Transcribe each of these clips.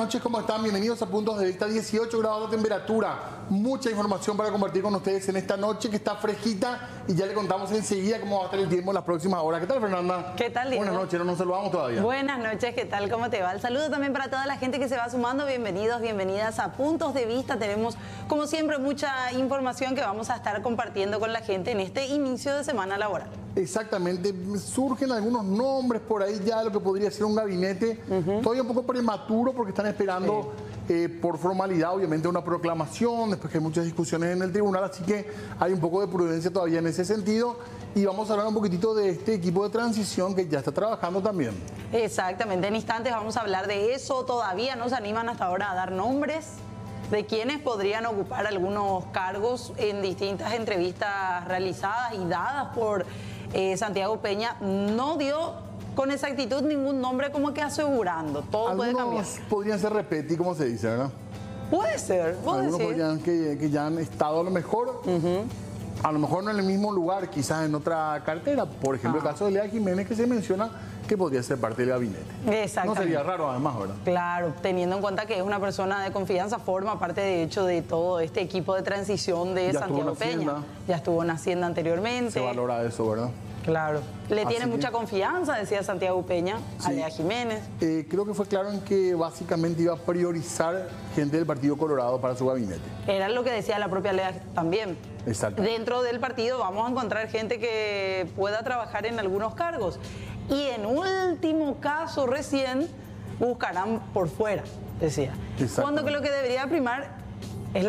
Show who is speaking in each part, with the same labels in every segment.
Speaker 1: noches, ¿cómo están? Bienvenidos a Puntos de Vista. 18 grados de temperatura. Mucha información para compartir con ustedes en esta noche que está fresquita y ya le contamos enseguida cómo va a estar el tiempo en las próximas horas. ¿Qué tal, Fernanda?
Speaker 2: ¿Qué tal, Diego?
Speaker 1: Buenas noches, no nos saludamos todavía.
Speaker 2: Buenas noches, ¿qué tal? ¿Cómo te va? El saludo también para toda la gente que se va sumando. Bienvenidos, bienvenidas a Puntos de Vista. Tenemos, como siempre, mucha información que vamos a estar compartiendo con la gente en este inicio de semana laboral.
Speaker 1: Exactamente, surgen algunos nombres por ahí ya de lo que podría ser un gabinete, todavía un poco prematuro porque están esperando por formalidad obviamente una proclamación, después que hay muchas discusiones en el tribunal, así que hay un poco de prudencia todavía en ese sentido y vamos a hablar un poquitito de este equipo de transición que ya está trabajando también.
Speaker 2: Exactamente, en instantes vamos a hablar de eso, todavía no se animan hasta ahora a dar nombres de quienes podrían ocupar algunos cargos en distintas entrevistas realizadas y dadas por Santiago Peña. No dio con exactitud ningún nombre, como que asegurando, todo puede cambiar.
Speaker 1: Algunos podrían ser repeti, como se dice, ¿verdad?
Speaker 2: Puede ser,
Speaker 1: algunos podrían que ya han estado a lo mejor no en el mismo lugar, quizás en otra cartera. Por ejemplo, el caso de Lea Jiménez, que se menciona que podría ser parte del gabinete.
Speaker 2: Exactamente.
Speaker 1: No sería raro además, ¿verdad?
Speaker 2: Claro, teniendo en cuenta que es una persona de confianza, forma parte de hecho de todo este equipo de transición de Santiago Peña. Ya estuvo en Hacienda anteriormente.
Speaker 1: Se valora eso, ¿verdad?
Speaker 2: Claro. Le tiene mucha confianza, decía Santiago Peña, a Lea Jiménez.
Speaker 1: Creo que fue claro en que básicamente iba a priorizar gente del Partido Colorado para su gabinete.
Speaker 2: Era lo que decía la propia Lea también.
Speaker 1: Exacto.
Speaker 2: Dentro del partido vamos a encontrar gente que pueda trabajar en algunos cargos. Y en último caso recién buscarán por fuera, decía. Cuando que lo que debería primar es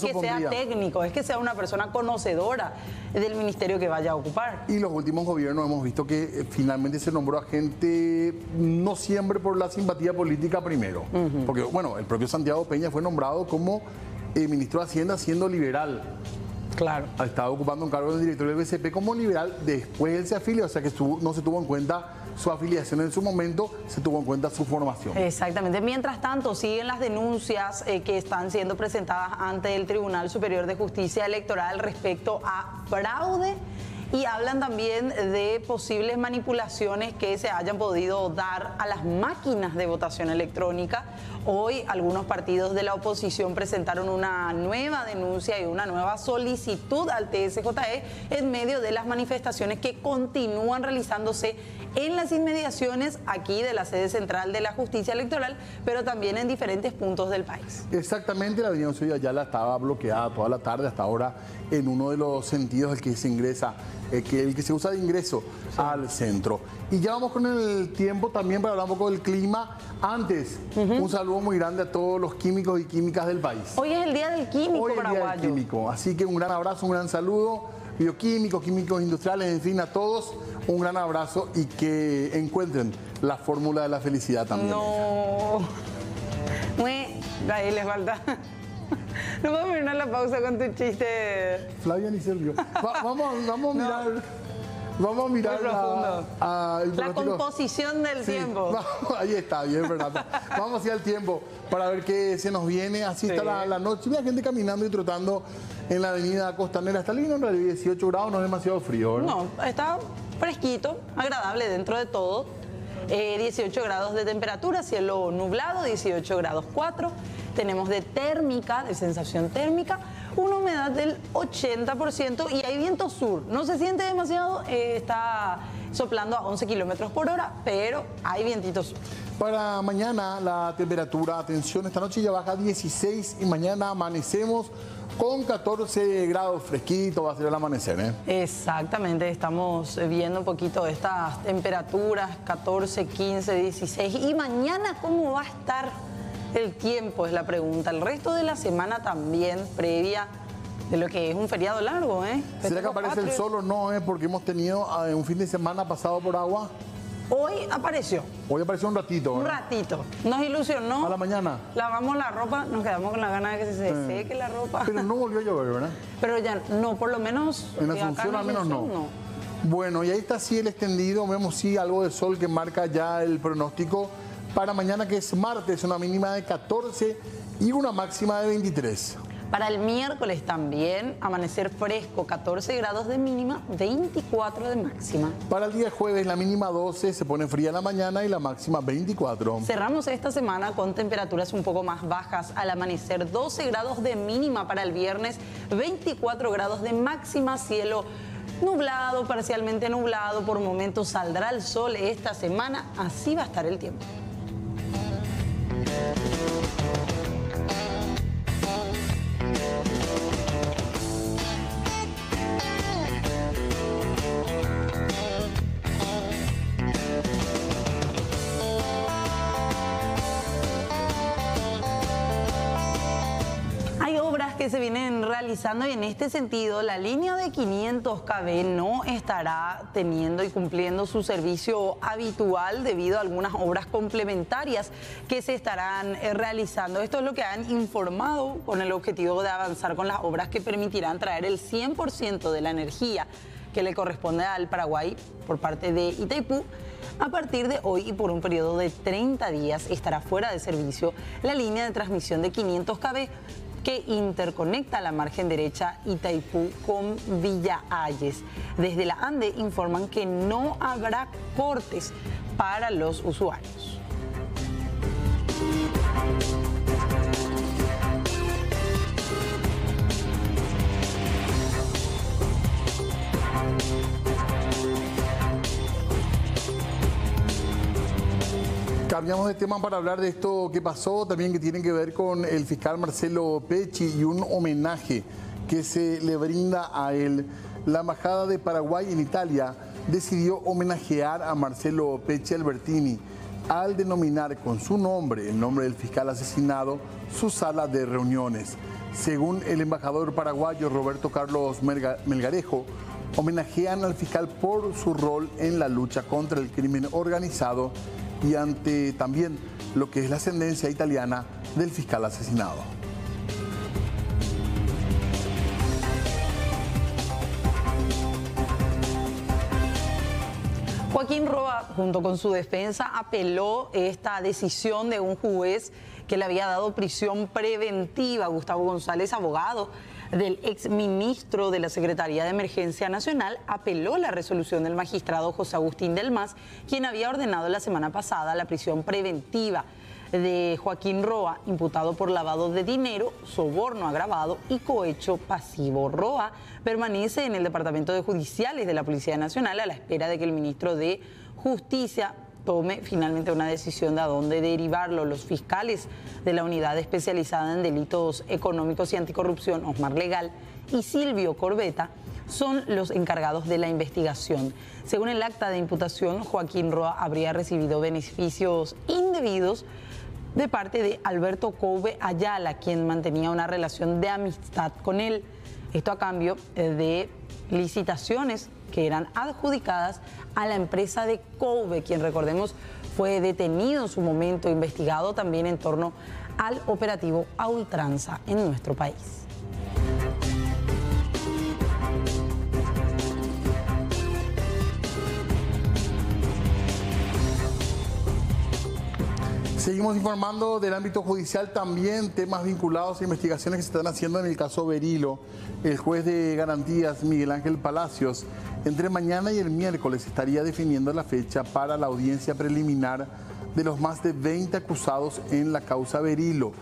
Speaker 2: que sea técnico, es que sea una persona conocedora del ministerio que vaya a ocupar.
Speaker 1: Y los últimos gobiernos hemos visto que finalmente se nombró a gente no siempre por la simpatía política primero. Porque, bueno, el propio Santiago Peña fue nombrado como ministro de Hacienda siendo liberal.
Speaker 2: Claro.
Speaker 1: Estaba ocupando un cargo del directorio del BCP como liberal, después él se afilia, o sea que no se tuvo en cuenta su afiliación en su momento, se tuvo en cuenta su formación.
Speaker 2: Exactamente. Mientras tanto, siguen las denuncias que están siendo presentadas ante el Tribunal Superior de Justicia Electoral respecto a fraude y hablan también de posibles manipulaciones que se hayan podido dar a las máquinas de votación electrónica. Hoy algunos partidos de la oposición presentaron una nueva denuncia y una nueva solicitud al TSJE en medio de las manifestaciones que continúan realizándose en las inmediaciones aquí de la sede central de la Justicia Electoral, pero también en diferentes puntos del país.
Speaker 1: Exactamente, la avenida Ciudad ya la estaba bloqueada toda la tarde hasta ahora en uno de los sentidos el que se ingresa, el que se usa de ingreso al centro. Y ya vamos con el tiempo también para hablar un poco del clima. Antes, un saludo muy grande a todos los químicos y químicas del país.
Speaker 2: Hoy es el Día del Químico paraguayo.
Speaker 1: Día del Químico, así que un gran abrazo, un gran saludo. Bioquímicos, químicos industriales, en fin, a todos un gran abrazo y que encuentren la fórmula de la felicidad también.
Speaker 2: No. Ahí les falta. No podemos irnos a la pausa con tu chiste.
Speaker 1: Flavia ni Sergio. Vamos a mirar
Speaker 2: la composición del tiempo.
Speaker 1: Ahí está, bien, Fernanda. Vamos hacia el tiempo para ver qué se nos viene. Así está la noche. Mira gente caminando y trotando en la avenida Costanera. Está lindo, en realidad 18 grados, no es demasiado frío, ¿verdad?
Speaker 2: No, está fresquito, agradable dentro de todo. 18 grados de temperatura, cielo nublado, 18 grados 4. Tenemos de térmica, de sensación térmica, una humedad del 80% y hay viento sur. No se siente demasiado, está soplando a 11 kilómetros por hora, pero hay vientito sur.
Speaker 1: Para mañana la temperatura, atención, esta noche ya baja a 16 y mañana amanecemos con 14 grados fresquito, va a ser el amanecer, ¿eh?
Speaker 2: Exactamente, estamos viendo un poquito estas temperaturas, 14, 15, 16. ¿Y mañana cómo va a estar el tiempo? Es la pregunta. El resto de la semana también, previa de lo que es un feriado largo, ¿eh?
Speaker 1: ¿Será que aparece el sol o no, porque hemos tenido un fin de semana pasado por agua?
Speaker 2: Hoy apareció.
Speaker 1: Hoy apareció un ratito, ¿verdad?
Speaker 2: Un ratito. Nos ilusionó.
Speaker 1: A la mañana.
Speaker 2: Lavamos la ropa, nos quedamos con la gana de que se seque la ropa.
Speaker 1: Pero no volvió a llover, ¿verdad?
Speaker 2: Pero ya, no, por lo menos.
Speaker 1: En Asunción al menos no. Bueno, y ahí está así el extendido. Vemos sí algo de sol que marca ya el pronóstico para mañana, que es martes, una mínima de 14 y una máxima de 23.
Speaker 2: Para el miércoles también, amanecer fresco, 14 grados de mínima, 24 de máxima.
Speaker 1: Para el día jueves, la mínima 12, se pone fría en la mañana y la máxima 24.
Speaker 2: Cerramos esta semana con temperaturas un poco más bajas. Al amanecer, 12 grados de mínima para el viernes, 24 grados de máxima, cielo nublado, parcialmente nublado. Por momentos saldrá el sol esta semana, así va a estar el tiempo. Que se vienen realizando y en este sentido la línea de 500 kV no estará teniendo y cumpliendo su servicio habitual debido a algunas obras complementarias que se estarán realizando. Esto es lo que han informado con el objetivo de avanzar con las obras que permitirán traer el 100% de la energía que le corresponde al Paraguay por parte de Itaipú. A partir de hoy y por un periodo de 30 días estará fuera de servicio la línea de transmisión de 500 kV que interconecta la margen derecha Itaipú con Villa Ayes. Desde la ANDE informan que no habrá cortes para los usuarios.
Speaker 1: Cambiamos de tema para hablar de esto que pasó, también que tiene que ver con el fiscal Marcelo Pecci y un homenaje que se le brinda a él. La Embajada de Paraguay en Italia decidió homenajear a Marcelo Pecci Albertini al denominar con su nombre, el nombre del fiscal asesinado, su sala de reuniones. Según el embajador paraguayo Roberto Carlos Melgarejo, homenajean al fiscal por su rol en la lucha contra el crimen organizado y ante también lo que es la ascendencia italiana del fiscal asesinado.
Speaker 2: Joaquín Roa, junto con su defensa, apeló esta decisión de un juez que le había dado prisión preventiva. Gustavo González, abogado del exministro de la Secretaría de Emergencia Nacional, apeló la resolución del magistrado José Agustín del Mas, quien había ordenado la semana pasada la prisión preventiva de Joaquín Roa, imputado por lavado de dinero, soborno agravado y cohecho pasivo. Roa permanece en el Departamento de Judiciales de la Policía Nacional a la espera de que el ministro de Justicia tome finalmente una decisión de a dónde derivarlo. Los fiscales de la unidad especializada en delitos económicos y anticorrupción, Osmar Legal y Silvio Corbeta, son los encargados de la investigación. Según el acta de imputación, Joaquín Roa habría recibido beneficios indebidos de parte de Alberto Couve Ayala, quien mantenía una relación de amistad con él. Esto a cambio de licitaciones que eran adjudicadas a la empresa de Couve, quien, recordemos, fue detenido en su momento, investigado también en torno al operativo a ultranza en nuestro país.
Speaker 1: Seguimos informando del ámbito judicial, también temas vinculados a investigaciones que se están haciendo en el caso Berilo. El juez de garantías, Miguel Ángel Palacios, entre mañana y el miércoles estaría definiendo la fecha para la audiencia preliminar de los más de 20 acusados en la causa Berilo,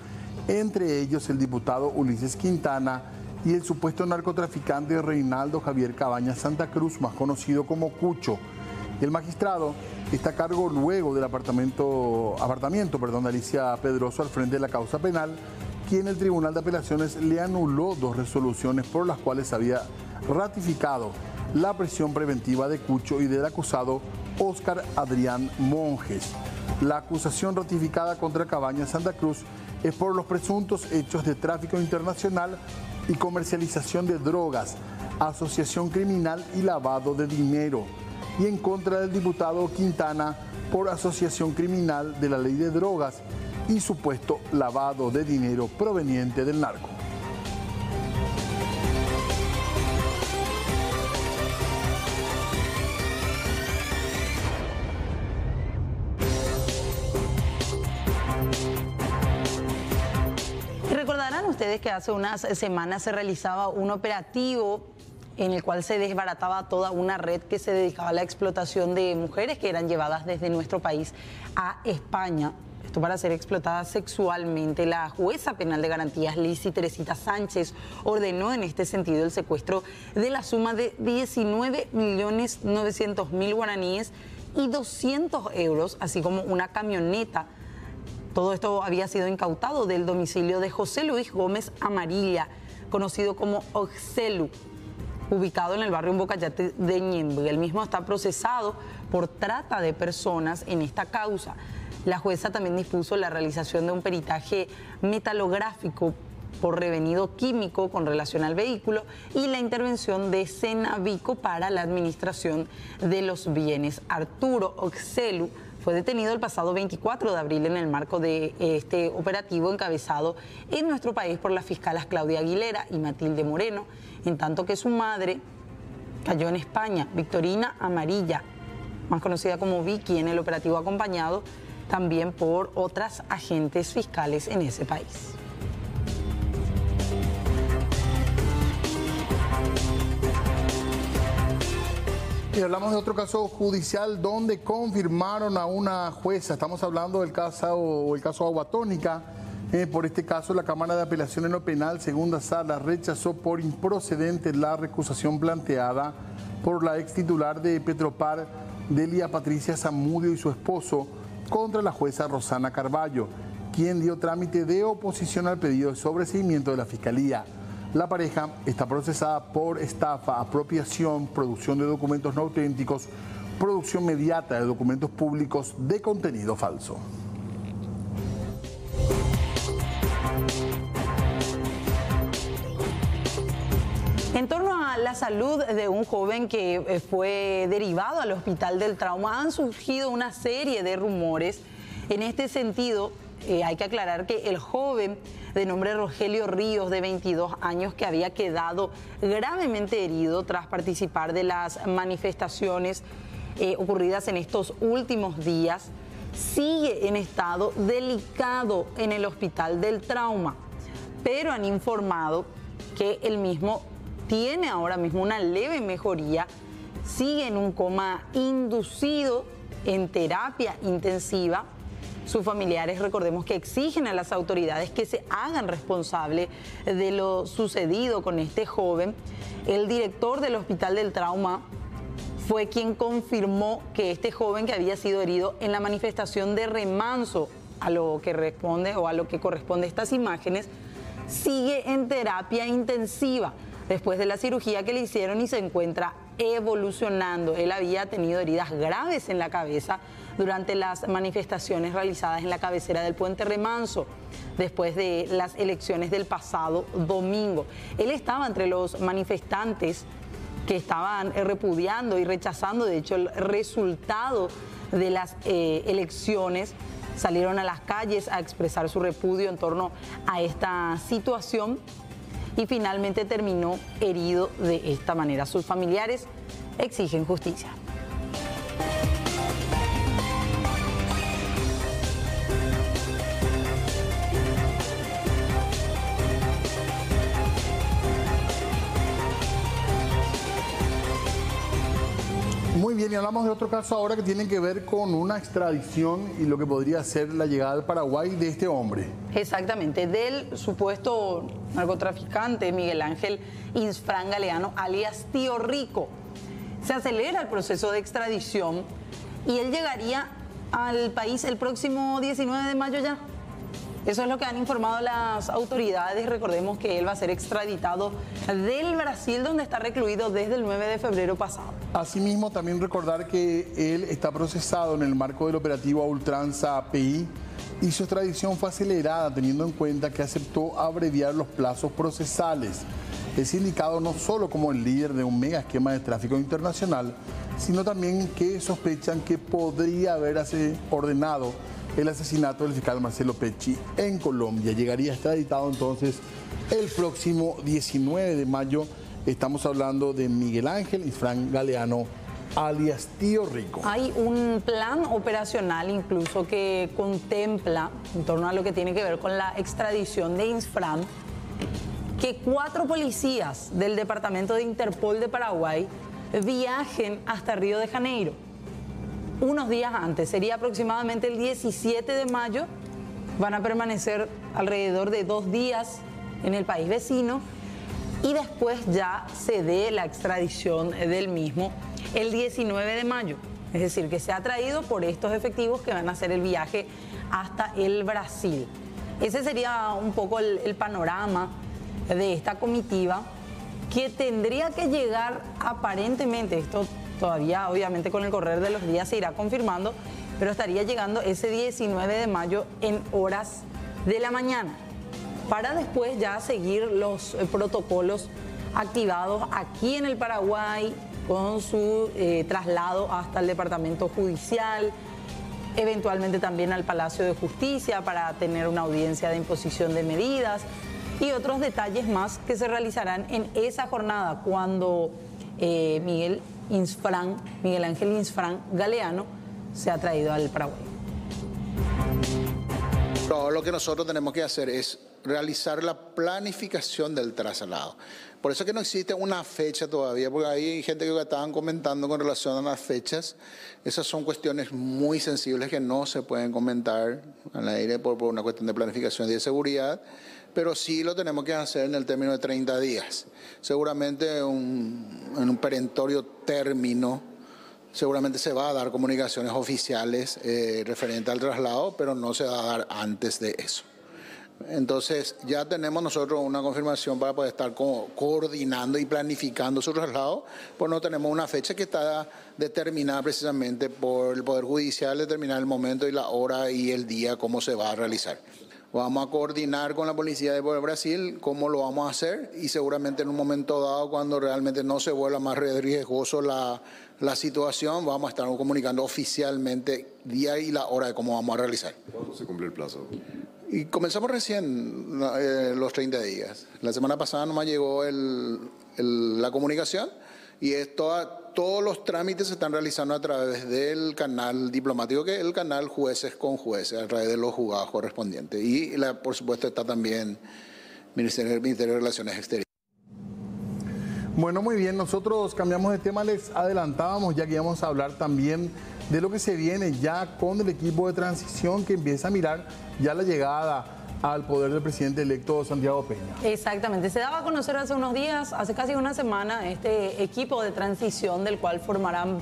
Speaker 1: entre ellos el diputado Ulises Quintana y el supuesto narcotraficante Reinaldo Javier Cabañas Santa Cruz, más conocido como Cucho. El magistrado está a cargo luego del apartamiento de Alicia Pedroso al frente de la causa penal, quien el Tribunal de Apelaciones le anuló 2 resoluciones por las cuales había ratificado la prisión preventiva de Cucho y del acusado Óscar Adrián Monjes. La acusación ratificada contra Cabañas Santa Cruz es por los presuntos hechos de tráfico internacional y comercialización de drogas, asociación criminal y lavado de dinero, y en contra del diputado Quintana por asociación criminal de la ley de drogas y supuesto lavado de dinero proveniente del narco.
Speaker 2: ustedes que hace unas semanas se realizaba un operativo en el cual se desbarataba toda una red que se dedicaba a la explotación de mujeres que eran llevadas desde nuestro país a España. Esto para ser explotadas sexualmente. La jueza penal de garantías, Lizy Teresita Sánchez, ordenó en este sentido el secuestro de la suma de 19.900.000 guaraníes y 200 euros, así como una camioneta. Todo esto había sido incautado del domicilio de José Luis Gómez Amarilla, conocido como Oxelu, ubicado en el barrio Umbocayate de Ñemby. El mismo está procesado por trata de personas en esta causa. La jueza también dispuso la realización de un peritaje metalográfico por revenido químico con relación al vehículo y la intervención de Senavico para la administración de los bienes. Arturo Oxelu fue detenido el pasado 24 de abril en el marco de este operativo encabezado en nuestro país por las fiscalas Claudia Aguilera y Matilde Moreno, en tanto que su madre cayó en España, Victorina Amarilla, más conocida como Vicky, en el operativo acompañado también por otras agentes fiscales en ese país.
Speaker 1: Y hablamos de otro caso judicial donde confirmaron a una jueza. Estamos hablando del caso Agua Tónica. Por este caso, la Cámara de Apelación en lo Penal, segunda sala, rechazó por improcedente la recusación planteada por la ex titular de Petropar, Delia Patricia Zamudio, y su esposo contra la jueza Rosana Carballo, quien dio trámite de oposición al pedido de sobreseimiento de la Fiscalía. La pareja está procesada por estafa, apropiación, producción de documentos no auténticos, producción mediata de documentos públicos de contenido falso.
Speaker 2: En torno a la salud de un joven que fue derivado al Hospital del Trauma, han surgido una serie de rumores. En este sentido, hay que aclarar que el joven de nombre Rogelio Ríos, de 22 años, que había quedado gravemente herido tras participar de las manifestaciones ocurridas en estos últimos días, sigue en estado delicado en el Hospital del Trauma, pero han informado que el mismo tiene ahora mismo una leve mejoría, sigue en un coma inducido, en terapia intensiva. Sus familiares, recordemos que exigen a las autoridades que se hagan responsable de lo sucedido con este joven. El director del Hospital del Trauma fue quien confirmó que este joven, que había sido herido en la manifestación de Remanso, a lo que responde o a lo que corresponde estas imágenes, sigue en terapia intensiva después de la cirugía que le hicieron y se encuentra evolucionando. Él había tenido heridas graves en la cabeza durante las manifestaciones realizadas en la cabecera del Puente Remanso después de las elecciones del pasado domingo. Él estaba entre los manifestantes que estaban repudiando y rechazando, de hecho, el resultado de las elecciones. Salieron a las calles a expresar su repudio en torno a esta situación y finalmente terminó herido de esta manera. Sus familiares exigen justicia.
Speaker 1: Muy bien, y hablamos de otro caso ahora que tiene que ver con una extradición y lo que podría ser la llegada al Paraguay de este hombre.
Speaker 2: Exactamente, del supuesto narcotraficante Miguel Ángel Insfrán Galeano, alias Tío Rico. Se acelera el proceso de extradición y él llegaría al país el próximo 19 de mayo ya. Eso es lo que han informado las autoridades. Recordemos que él va a ser extraditado del Brasil, donde está recluido desde el 9 de febrero pasado.
Speaker 1: Asimismo, también recordar que él está procesado en el marco del operativo a ultranza API y su extradición fue acelerada teniendo en cuenta que aceptó abreviar los plazos procesales. Es indicado no solo como el líder de un mega esquema de tráfico internacional, sino también que sospechan que podría haberse ordenado el asesinato del fiscal Marcelo Pecci en Colombia. Llegaría extraditado entonces el próximo 19 de mayo. Estamos hablando de Miguel Ángel Insfrán Galeano, alias Tío Rico.
Speaker 2: Hay un plan operacional incluso que contempla, en torno a lo que tiene que ver con la extradición de Insfrán, que 4 policías del Departamento de Interpol de Paraguay viajen hasta Río de Janeiro. Unos días antes, sería aproximadamente el 17 de mayo, van a permanecer alrededor de 2 días en el país vecino y después ya se dé la extradición del mismo el 19 de mayo. Es decir, que se ha traído por estos efectivos que van a hacer el viaje hasta el Brasil. Ese sería un poco el panorama de esta comitiva que tendría que llegar aparentemente, esto todavía obviamente con el correr de los días se irá confirmando, pero estaría llegando ese 19 de mayo en horas de la mañana, para después ya seguir los protocolos activados aquí en el Paraguay con su traslado hasta el Departamento Judicial, eventualmente también al Palacio de Justicia para tener una audiencia de imposición de medidas y otros detalles más que se realizarán en esa jornada cuando Miguel Ángel Insfrán Galeano se ha traído al Paraguay.
Speaker 3: Lo que nosotros tenemos que hacer es realizar la planificación del traslado. Por eso que no existe una fecha todavía, porque hay gente que estaban comentando con relación a las fechas. Esas son cuestiones muy sensibles que no se pueden comentar al aire por una cuestión de planificación y de seguridad, pero sí lo tenemos que hacer en el término de 30 días. Seguramente en un perentorio término, seguramente se va a dar comunicaciones oficiales referente al traslado, pero no se va a dar antes de eso. Entonces ya tenemos nosotros una confirmación para poder estar coordinando y planificando su traslado, pues no tenemos una fecha que está determinada precisamente por el Poder Judicial, determinar el momento y la hora y el día cómo se va a realizar. Vamos a coordinar con la Policía de Brasil cómo lo vamos a hacer y seguramente en un momento dado, cuando realmente no se vuelva más riesgoso la situación, vamos a estar comunicando oficialmente día y la hora de cómo vamos a realizar.
Speaker 4: ¿Cuándo se cumple el plazo?
Speaker 3: Y comenzamos recién los 30 días. La semana pasada nomás llegó la comunicación y todos los trámites se están realizando a través del canal diplomático, que es el canal jueces con jueces, a través de los juzgados correspondientes. Y por supuesto está también el Ministerio de Relaciones Exteriores.
Speaker 1: Bueno, muy bien, nosotros cambiamos de tema, les adelantábamos ya que íbamos a hablar también de lo que se viene ya con el equipo de transición que empieza a mirar ya la llegada al poder del presidente electo Santiago Peña.
Speaker 2: Exactamente, se daba a conocer hace unos días, hace casi una semana, este equipo de transición del cual formarán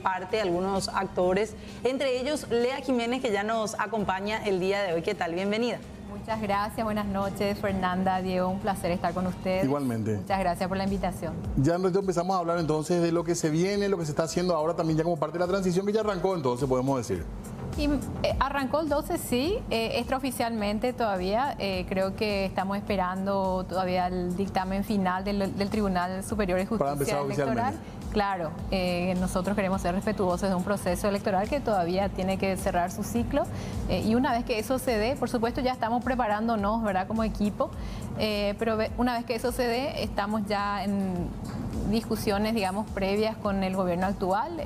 Speaker 2: parte algunos actores, entre ellos Lea Jiménez, que ya nos acompaña el día de hoy. ¿Qué tal? Bienvenida.
Speaker 5: Muchas gracias, buenas noches, Fernanda, Diego, un placer estar con ustedes.
Speaker 1: Igualmente.
Speaker 5: Muchas gracias por la invitación.
Speaker 1: Ya empezamos a hablar entonces de lo que se viene, lo que se está haciendo ahora también ya como parte de la transición que ya arrancó, entonces podemos decir.
Speaker 5: Y arrancó el 12, sí, extraoficialmente todavía. Creo que estamos esperando todavía el dictamen final del Tribunal Superior de Justicia Electoral. Claro, nosotros queremos ser respetuosos de un proceso electoral que todavía tiene que cerrar su ciclo. Y una vez que eso se dé, por supuesto ya estamos preparándonos, ¿verdad?, como equipo. Pero una vez que eso se dé, estamos ya en discusiones, digamos, previas con el gobierno actual.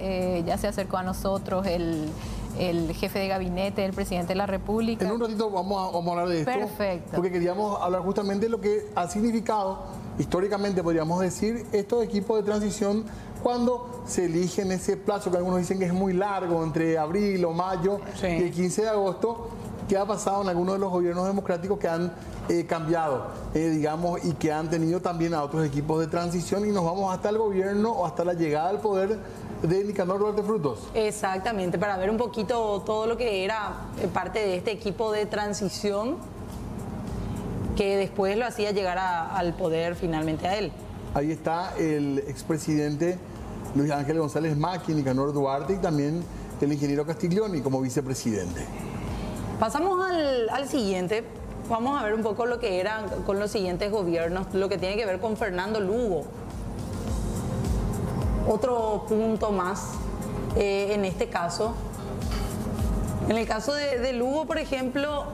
Speaker 5: Ya se acercó a nosotros el jefe de gabinete del presidente de la República.
Speaker 1: En un ratito vamos a hablar de esto.
Speaker 5: Perfecto.
Speaker 1: Porque queríamos hablar justamente de lo que ha significado, históricamente podríamos decir, estos equipos de transición cuando se eligen ese plazo que algunos dicen que es muy largo, entre abril o mayo y el 15 de agosto, ¿qué ha pasado en algunos de los gobiernos democráticos que han cambiado, digamos, y que han tenido también a otros equipos de transición? Y nos vamos hasta el gobierno o hasta la llegada al poder de Nicanor Duarte Frutos.
Speaker 2: Exactamente, para ver un poquito todo lo que era parte de este equipo de transición que después lo hacía llegar al poder finalmente a él. Ahí
Speaker 1: está el expresidente Luis Ángel González Macchi, Nicanor Duarte, y también el ingeniero Castiglioni como vicepresidente.
Speaker 2: Pasamos al siguiente. Vamos a ver un poco lo que eran con los siguientes gobiernos, lo que tiene que ver con Fernando Lugo. Otro punto más en este caso. En el caso de Lugo, por ejemplo,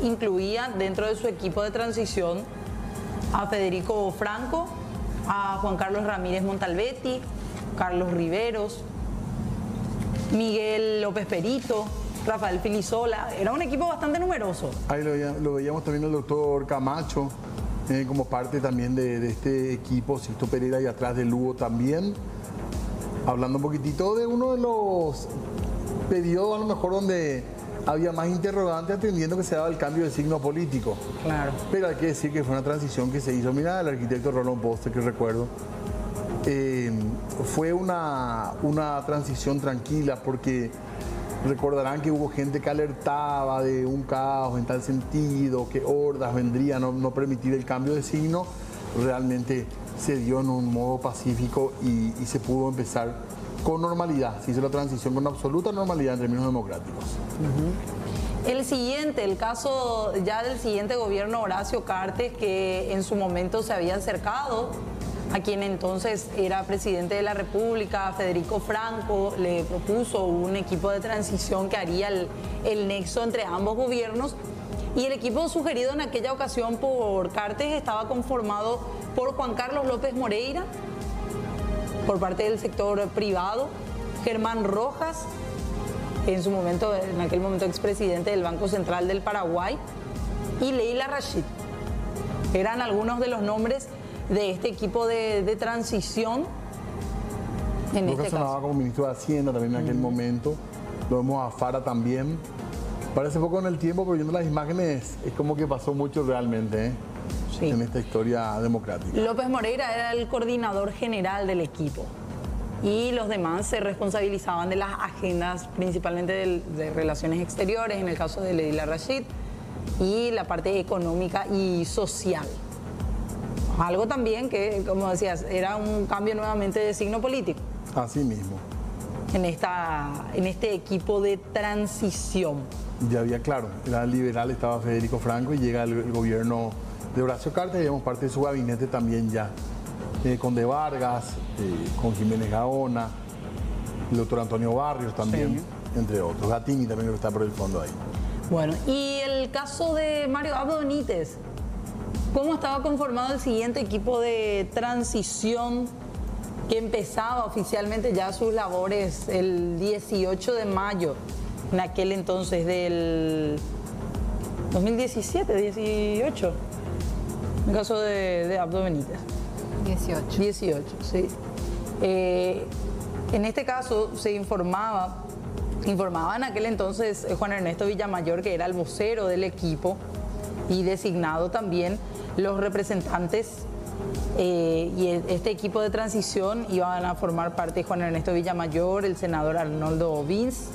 Speaker 2: incluía dentro de su equipo de transición a Federico Franco, a Juan Carlos Ramírez Montalbetti, Carlos Riveros, Miguel López Perito, Rafael Filisola. Era un equipo bastante numeroso.
Speaker 1: Ahí lo veíamos también el doctor Camacho. como parte también de este equipo, Sixto Pereira, y atrás de Lugo también, hablando un poquitito de uno de los periodos a lo mejor donde había más interrogantes, atendiendo que se daba el cambio de signo político.
Speaker 2: Claro.
Speaker 1: Pero hay que decir que fue una transición que se hizo. Mira, el arquitecto Rolón Poste, que recuerdo, fue una transición tranquila, porque recordarán que hubo gente que alertaba de un caos en tal sentido, que hordas vendrían a no permitir el cambio de signo. Realmente se dio en un modo pacífico y se pudo empezar con normalidad. Se hizo la transición con absoluta normalidad en términos democráticos.
Speaker 2: El caso ya del siguiente gobierno, Horacio Cartes, que en su momento se había acercado a quien entonces era presidente de la República, Federico Franco, le propuso un equipo de transición que haría el nexo entre ambos gobiernos, y el equipo sugerido en aquella ocasión por Cartes estaba conformado por Juan Carlos López Moreira, por parte del sector privado, Germán Rojas, en aquel momento expresidente del Banco Central del Paraguay, y Leila Rashid. Eran algunos de los nombres de este equipo de transición.
Speaker 1: Rojas sonaba como ministro de Hacienda también en aquel momento. Lo vemos a Fara también. Parece poco en el tiempo, pero viendo las imágenes es como que pasó mucho realmente, ¿eh? Sí. En esta historia democrática.
Speaker 2: López Moreira era el coordinador general del equipo y los demás se responsabilizaban de las agendas, principalmente de relaciones exteriores, en el caso de Leila Rashid, y la parte económica y social. Algo también que, como decías, era un cambio nuevamente de signo político.
Speaker 1: Así mismo.
Speaker 2: En este equipo de transición.
Speaker 1: Ya había, claro, era liberal, estaba Federico Franco, y llega el gobierno de Horacio Cartes, y vemos parte de su gabinete también ya, con De Vargas, con Jiménez Gaona, el doctor Antonio Barrios también, sí, entre otros. Gatini también creo que está por el fondo ahí.
Speaker 2: Bueno, y el caso de Mario Abdo Benítez, ¿cómo estaba conformado el siguiente equipo de transición que empezaba oficialmente ya sus labores el 18 de mayo, en aquel entonces del 2017, 18, en el caso de Abdo Benítez? 18, sí. En este caso se informaba en aquel entonces Juan Ernesto Villamayor, que era el vocero del equipo y designado también los representantes, y este equipo de transición iban a formar parte Juan Ernesto Villamayor, el senador Arnoldo Vins,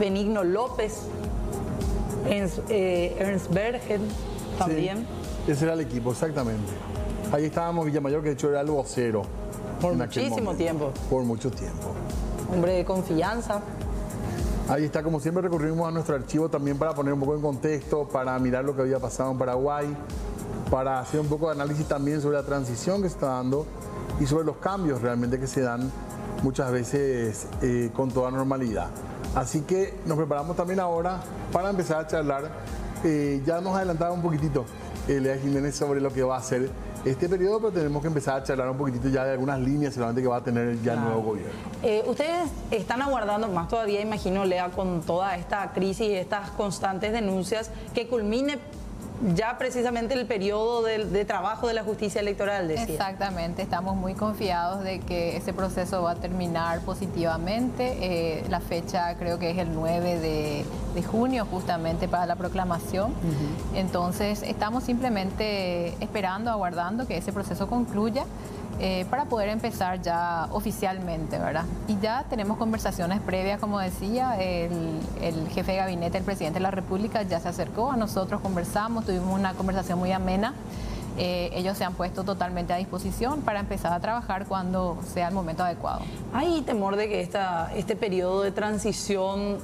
Speaker 2: Benigno López, Ernst Bergen también.
Speaker 1: Sí, ese era el equipo, exactamente. Ahí estábamos Villamayor, que de hecho era el vocero.
Speaker 2: Por muchísimo tiempo.
Speaker 1: Por mucho tiempo.
Speaker 2: Hombre de confianza.
Speaker 1: Ahí está, como siempre recurrimos a nuestro archivo también para poner un poco en contexto, para mirar lo que había pasado en Paraguay, para hacer un poco de análisis también sobre la transición que se está dando y sobre los cambios realmente que se dan muchas veces con toda normalidad. Así que nos preparamos también ahora para empezar a charlar. Ya nos adelantaba un poquitito Lea Jiménez sobre lo que va a ser este periodo, pero tenemos que empezar a charlar un poquitito ya de algunas líneas seguramente que va a tener ya el nuevo gobierno.
Speaker 2: Ustedes están aguardando más todavía, imagino, Lea, con toda esta crisis y estas constantes denuncias, que culmine ya precisamente el periodo de trabajo de la justicia electoral, decía.
Speaker 5: Exactamente, estamos muy confiados de que ese proceso va a terminar positivamente. La fecha creo que es el 9 de junio justamente para la proclamación. Entonces estamos simplemente esperando, aguardando que ese proceso concluya para poder empezar ya oficialmente, ¿verdad? Y ya tenemos conversaciones previas, como decía, el jefe de gabinete, el presidente de la República, ya se acercó a nosotros, conversamos, tuvimos una conversación muy amena. Ellos se han puesto totalmente a disposición para empezar a trabajar cuando sea el momento adecuado.
Speaker 2: ¿Hay temor de que este periodo de transición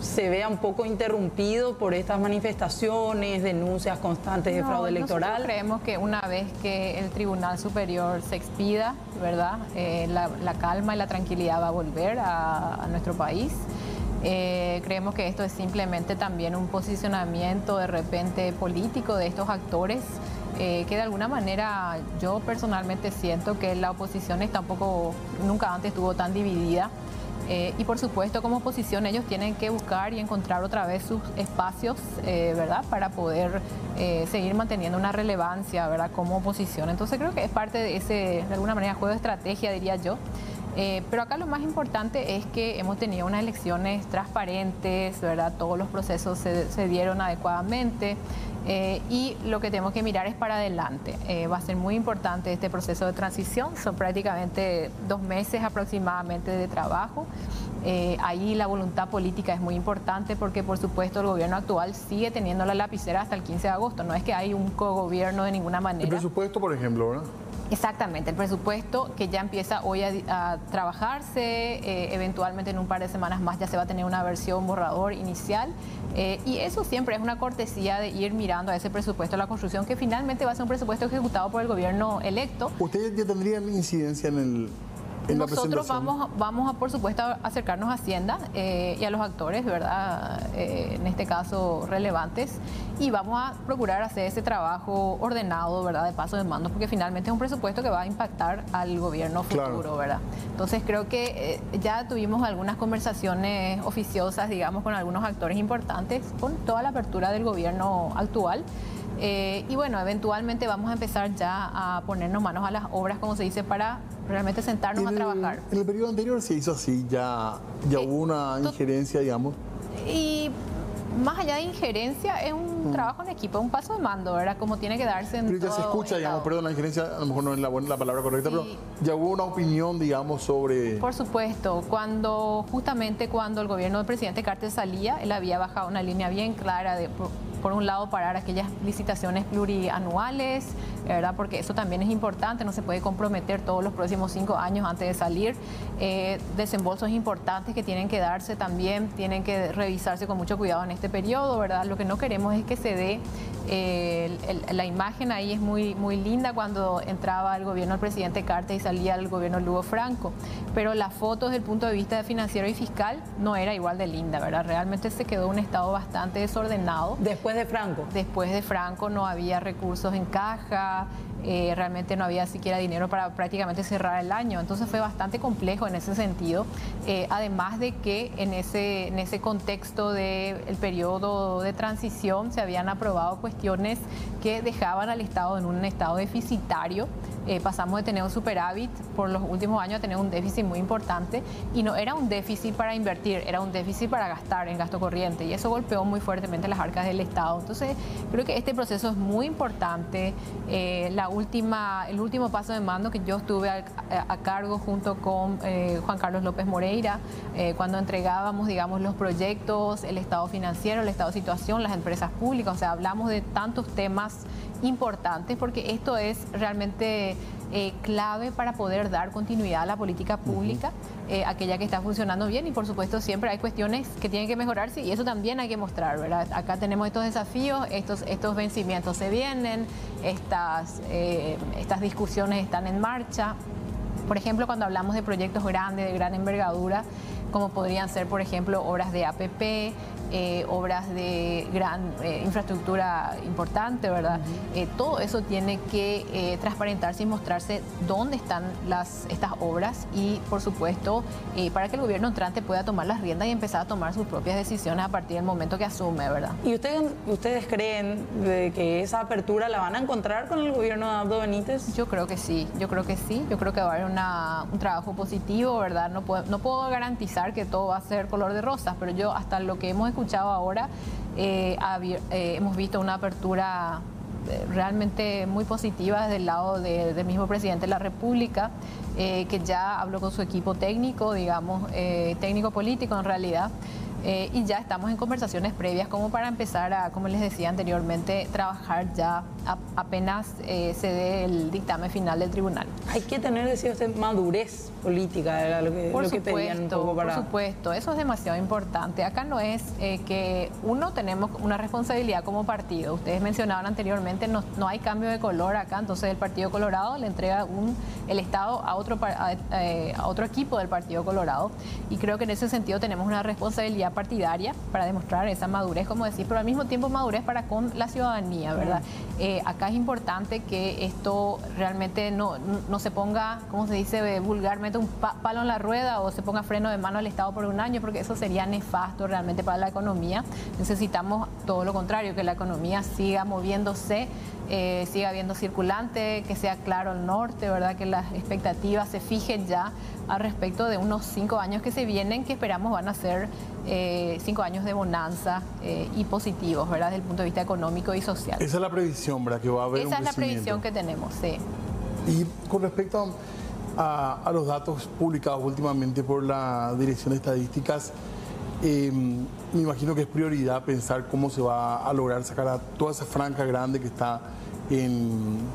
Speaker 2: se vea un poco interrumpido por estas manifestaciones, denuncias constantes de fraude electoral?
Speaker 5: Nosotros creemos que una vez que el Tribunal Superior se expida, ¿verdad? La calma y la tranquilidad va a volver a nuestro país. Creemos que esto es simplemente también un posicionamiento de repente político de estos actores, que de alguna manera yo personalmente siento que la oposición está nunca antes estuvo tan dividida. Y por supuesto, como oposición, ellos tienen que buscar y encontrar otra vez sus espacios, ¿verdad?, para poder seguir manteniendo una relevancia, ¿verdad?, como oposición. Entonces creo que es parte de ese, de alguna manera, juego de estrategia, diría yo. Pero acá lo más importante es que hemos tenido unas elecciones transparentes, ¿verdad? Todos los procesos se dieron adecuadamente y lo que tenemos que mirar es para adelante. Va a ser muy importante este proceso de transición, son prácticamente 2 meses aproximadamente de trabajo. Ahí la voluntad política es muy importante porque, por supuesto, el gobierno actual sigue teniendo la lapicera hasta el 15 de agosto. No es que hay un cogobierno de ninguna manera.
Speaker 1: El presupuesto, por ejemplo, ¿verdad?
Speaker 5: Exactamente, el presupuesto que ya empieza hoy a trabajarse, eventualmente en un par de semanas más ya se va a tener una versión borrador inicial y eso siempre es una cortesía de ir mirando a ese presupuesto de la construcción que finalmente va a ser un presupuesto ejecutado por el gobierno electo.
Speaker 1: ¿Ustedes ya tendrían incidencia en la presentación?
Speaker 5: Nosotros vamos a, por supuesto, a acercarnos a Hacienda y a los actores, ¿verdad? En este caso relevantes, y vamos a procurar hacer ese trabajo ordenado, ¿verdad?, de paso de mando, porque finalmente es un presupuesto que va a impactar al gobierno futuro, claro, ¿verdad? Entonces creo que ya tuvimos algunas conversaciones oficiosas, digamos, con algunos actores importantes, con toda la apertura del gobierno actual. Y bueno, eventualmente vamos a empezar ya a ponernos manos a las obras, como se dice, para realmente sentarnos a trabajar.
Speaker 1: En el periodo anterior se hizo así, ya hubo una injerencia, digamos.
Speaker 5: Y más allá de injerencia, es un trabajo en equipo, un paso de mando, ¿verdad? Como tiene que darse en
Speaker 1: pero ya se escucha, digamos, perdón, la injerencia a lo mejor no es la palabra correcta, sí, pero ya hubo una opinión, digamos, sobre...
Speaker 5: Por supuesto, justamente cuando el gobierno del presidente Carter salía, él había bajado una línea bien clara de... Por un lado, parar aquellas licitaciones plurianuales, ¿verdad?, porque eso también es importante, no se puede comprometer todos los próximos 5 años antes de salir. Desembolsos importantes que tienen que darse también, tienen que revisarse con mucho cuidado en este periodo, ¿verdad? Lo que no queremos es que se dé, la imagen ahí es muy, muy linda cuando entraba el gobierno del presidente Carter y salía el gobierno de Lugo Franco, pero la foto desde el punto de vista financiero y fiscal no era igual de linda, ¿verdad? Realmente se quedó un estado bastante desordenado.
Speaker 2: Después de Franco.
Speaker 5: Después de Franco no había recursos en caja, realmente no había siquiera dinero para prácticamente cerrar el año, entonces fue bastante complejo en ese sentido, además de que en ese contexto del periodo de transición se habían aprobado cuestiones que dejaban al Estado en un estado deficitario. Pasamos de tener un superávit por los últimos años a tener un déficit muy importante y no era un déficit para invertir, era un déficit para gastar en gasto corriente y eso golpeó muy fuertemente las arcas del Estado. Entonces creo que este proceso es muy importante. El último paso de mando que yo estuve a cargo junto con Juan Carlos López Moreira, cuando entregábamos, digamos, los proyectos, el estado financiero, el estado de situación, las empresas públicas, o sea, hablamos de tantos temas importantes porque esto es realmente clave para poder dar continuidad a la política pública, aquella que está funcionando bien, y por supuesto siempre hay cuestiones que tienen que mejorarse y eso también hay que mostrar, ¿verdad? Acá tenemos estos desafíos, estos vencimientos se vienen, estas discusiones están en marcha. Por ejemplo, cuando hablamos de proyectos grandes, de gran envergadura, como podrían ser, por ejemplo, obras de APP, obras de gran infraestructura importante, ¿verdad? Todo eso tiene que transparentarse y mostrarse dónde están estas obras y, por supuesto, para que el gobierno entrante pueda tomar las riendas y empezar a tomar sus propias decisiones a partir del momento que asume, ¿verdad?
Speaker 2: ¿Y ustedes creen de que esa apertura la van a encontrar con el gobierno de Abdo Benítez?
Speaker 5: Yo creo que sí, yo creo que va a haber un trabajo positivo, ¿verdad? No puedo garantizar que todo va a ser color de rosas, pero yo hasta lo que hemos escuchado ahora hemos visto una apertura realmente muy positiva desde el lado del mismo presidente de la República, que ya habló con su equipo técnico, digamos, técnico político en realidad. Y ya estamos en conversaciones previas como para empezar a, como les decía anteriormente, trabajar ya apenas se dé el dictamen final del tribunal.
Speaker 2: Hay que tener, decía usted, madurez política, era lo que pedían un poco para...
Speaker 5: Por supuesto, eso es demasiado importante. Acá no es que tenemos una responsabilidad como partido. Ustedes mencionaban anteriormente, no hay cambio de color acá, entonces el Partido Colorado le entrega el Estado a otro equipo del Partido Colorado y creo que en ese sentido tenemos una responsabilidad partidaria, para demostrar esa madurez, como decís, pero al mismo tiempo madurez para con la ciudadanía, ¿verdad? Acá es importante que esto realmente no se ponga, ¿cómo se dice vulgarmente, un palo en la rueda o se ponga freno de mano al Estado por un año, porque eso sería nefasto realmente para la economía. Necesitamos todo lo contrario, que la economía siga moviéndose, siga habiendo circulante, que sea claro el norte, ¿verdad? Que las expectativas se fijen ya al respecto de unos 5 años que se vienen, que esperamos van a ser 5 años de bonanza y positivos, ¿verdad? Desde el punto de vista económico y social.
Speaker 1: Esa es la previsión, ¿verdad? Que va a haber
Speaker 5: Esa es la previsión que tenemos, sí.
Speaker 1: Y con respecto a los datos publicados últimamente por la Dirección de Estadísticas, me imagino que es prioridad pensar cómo se va a lograr sacar a toda esa franja grande que está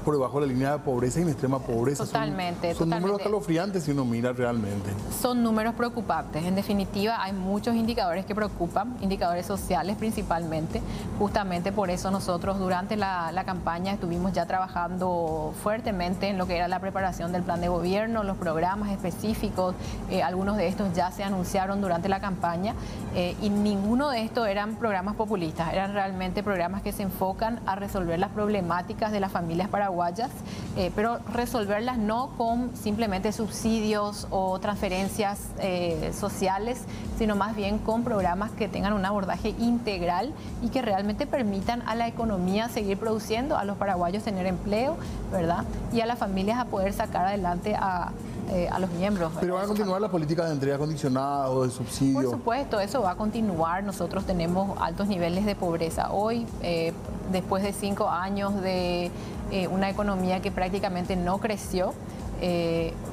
Speaker 1: por debajo de la línea de pobreza y en extrema pobreza.
Speaker 5: Totalmente.
Speaker 1: Son números escalofriantes si uno mira realmente.
Speaker 5: Son números preocupantes. En definitiva, hay muchos indicadores que preocupan, indicadores sociales principalmente. Justamente por eso nosotros durante la campaña estuvimos ya trabajando fuertemente en lo que era la preparación del plan de gobierno, los programas específicos. Algunos de estos ya se anunciaron durante la campaña y ninguno de estos eran programas populistas, eran realmente programas que se enfocan a resolver las problemáticas de las familias paraguayas, pero resolverlas no con simplemente subsidios o transferencias sociales, sino más bien con programas que tengan un abordaje integral y que realmente permitan a la economía seguir produciendo, a los paraguayos tener empleo, ¿verdad? Y a las familias a poder sacar adelante a los miembros.
Speaker 1: ¿Pero van a continuar las políticas de entrega condicionada o de subsidio?
Speaker 5: Por supuesto, eso va a continuar. Nosotros tenemos altos niveles de pobreza hoy, después de 5 años de una economía que prácticamente no creció,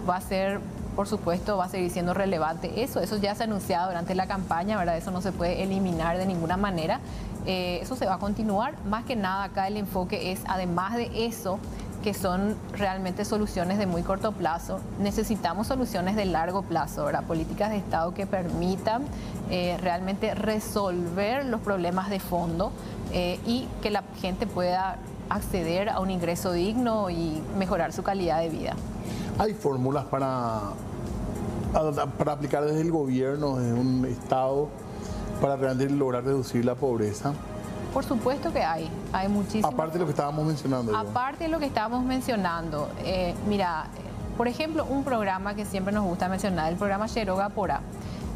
Speaker 5: va a ser, por supuesto, va a seguir siendo relevante. Eso ya se ha anunciado durante la campaña, ¿verdad? Eso no se puede eliminar de ninguna manera. Eso se va a continuar. Más que nada acá el enfoque es, además de eso, que son realmente soluciones de muy corto plazo, necesitamos soluciones de largo plazo, ¿verdad? Políticas de Estado que permitan realmente resolver los problemas de fondo y que la gente pueda acceder a un ingreso digno y mejorar su calidad de vida.
Speaker 1: ¿Hay fórmulas para aplicar desde el gobierno, desde un Estado, para realmente lograr reducir la pobreza?
Speaker 5: Por supuesto que hay muchísimas.
Speaker 1: Aparte de lo que estábamos mencionando.
Speaker 5: Aparte de lo que estábamos mencionando, mira, por ejemplo, un programa que siempre nos gusta mencionar, el programa Quiroga Porá,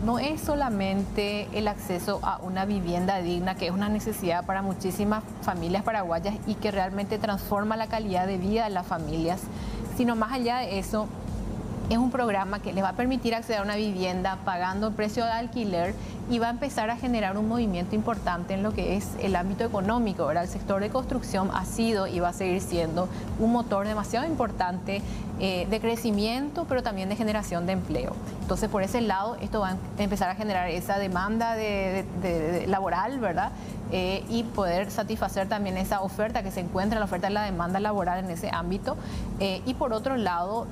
Speaker 5: no es solamente el acceso a una vivienda digna, que es una necesidad para muchísimas familias paraguayas y que realmente transforma la calidad de vida de las familias, sino más allá de eso, es un programa que les va a permitir acceder a una vivienda pagando el precio de alquiler y va a empezar a generar un movimiento importante en lo que es el ámbito económico, ¿verdad? El sector de construcción ha sido y va a seguir siendo un motor demasiado importante de crecimiento, pero también de generación de empleo. Entonces, por ese lado, esto va a empezar a generar esa demanda laboral, ¿verdad? Y poder satisfacer también esa oferta que se encuentra, la oferta de la demanda laboral en ese ámbito. Y por otro lado,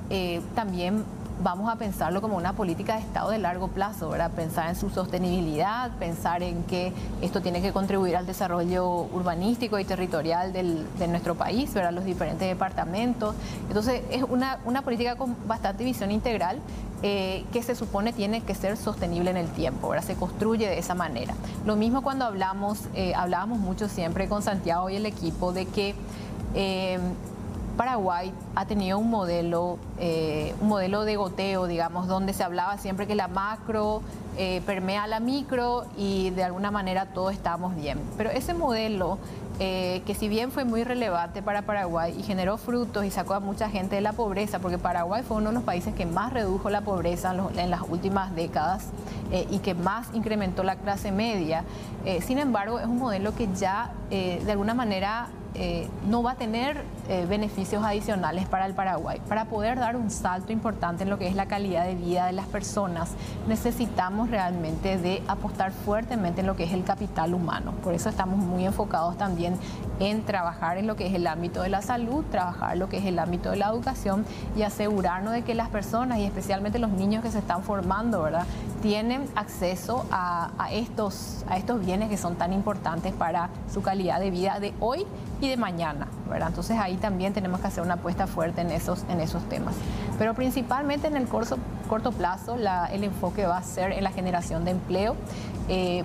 Speaker 5: también vamos a pensarlo como una política de Estado de largo plazo, ¿verdad? Pensar en su sostenibilidad, pensar en que esto tiene que contribuir al desarrollo urbanístico y territorial de nuestro país, ¿verdad? Los diferentes departamentos. Entonces, es una política con bastante visión integral que se supone tiene que ser sostenible en el tiempo, ¿verdad? Se construye de esa manera. Lo mismo cuando hablábamos mucho siempre con Santiago y el equipo de que Paraguay ha tenido un modelo de goteo, digamos, donde se hablaba siempre que la macro permea a la micro y de alguna manera todos estamos bien. Pero ese modelo, que si bien fue muy relevante para Paraguay y generó frutos y sacó a mucha gente de la pobreza, porque Paraguay fue uno de los países que más redujo la pobreza en las últimas décadas y que más incrementó la clase media, sin embargo es un modelo que ya de alguna manera no va a tener beneficios adicionales para el Paraguay. Para poder dar un salto importante en lo que es la calidad de vida de las personas, necesitamos realmente de apostar fuertemente en lo que es el capital humano. Por eso estamos muy enfocados también en trabajar en lo que es el ámbito de la salud, trabajar en lo que es el ámbito de la educación y asegurarnos de que las personas, y especialmente los niños que se están formando, ¿verdad?, tienen acceso a estos bienes que son tan importantes para su calidad de vida de hoy y de mañana, ¿verdad? Entonces ahí también tenemos que hacer una apuesta fuerte en esos temas. Pero principalmente en el corto corto plazo el enfoque va a ser en la generación de empleo.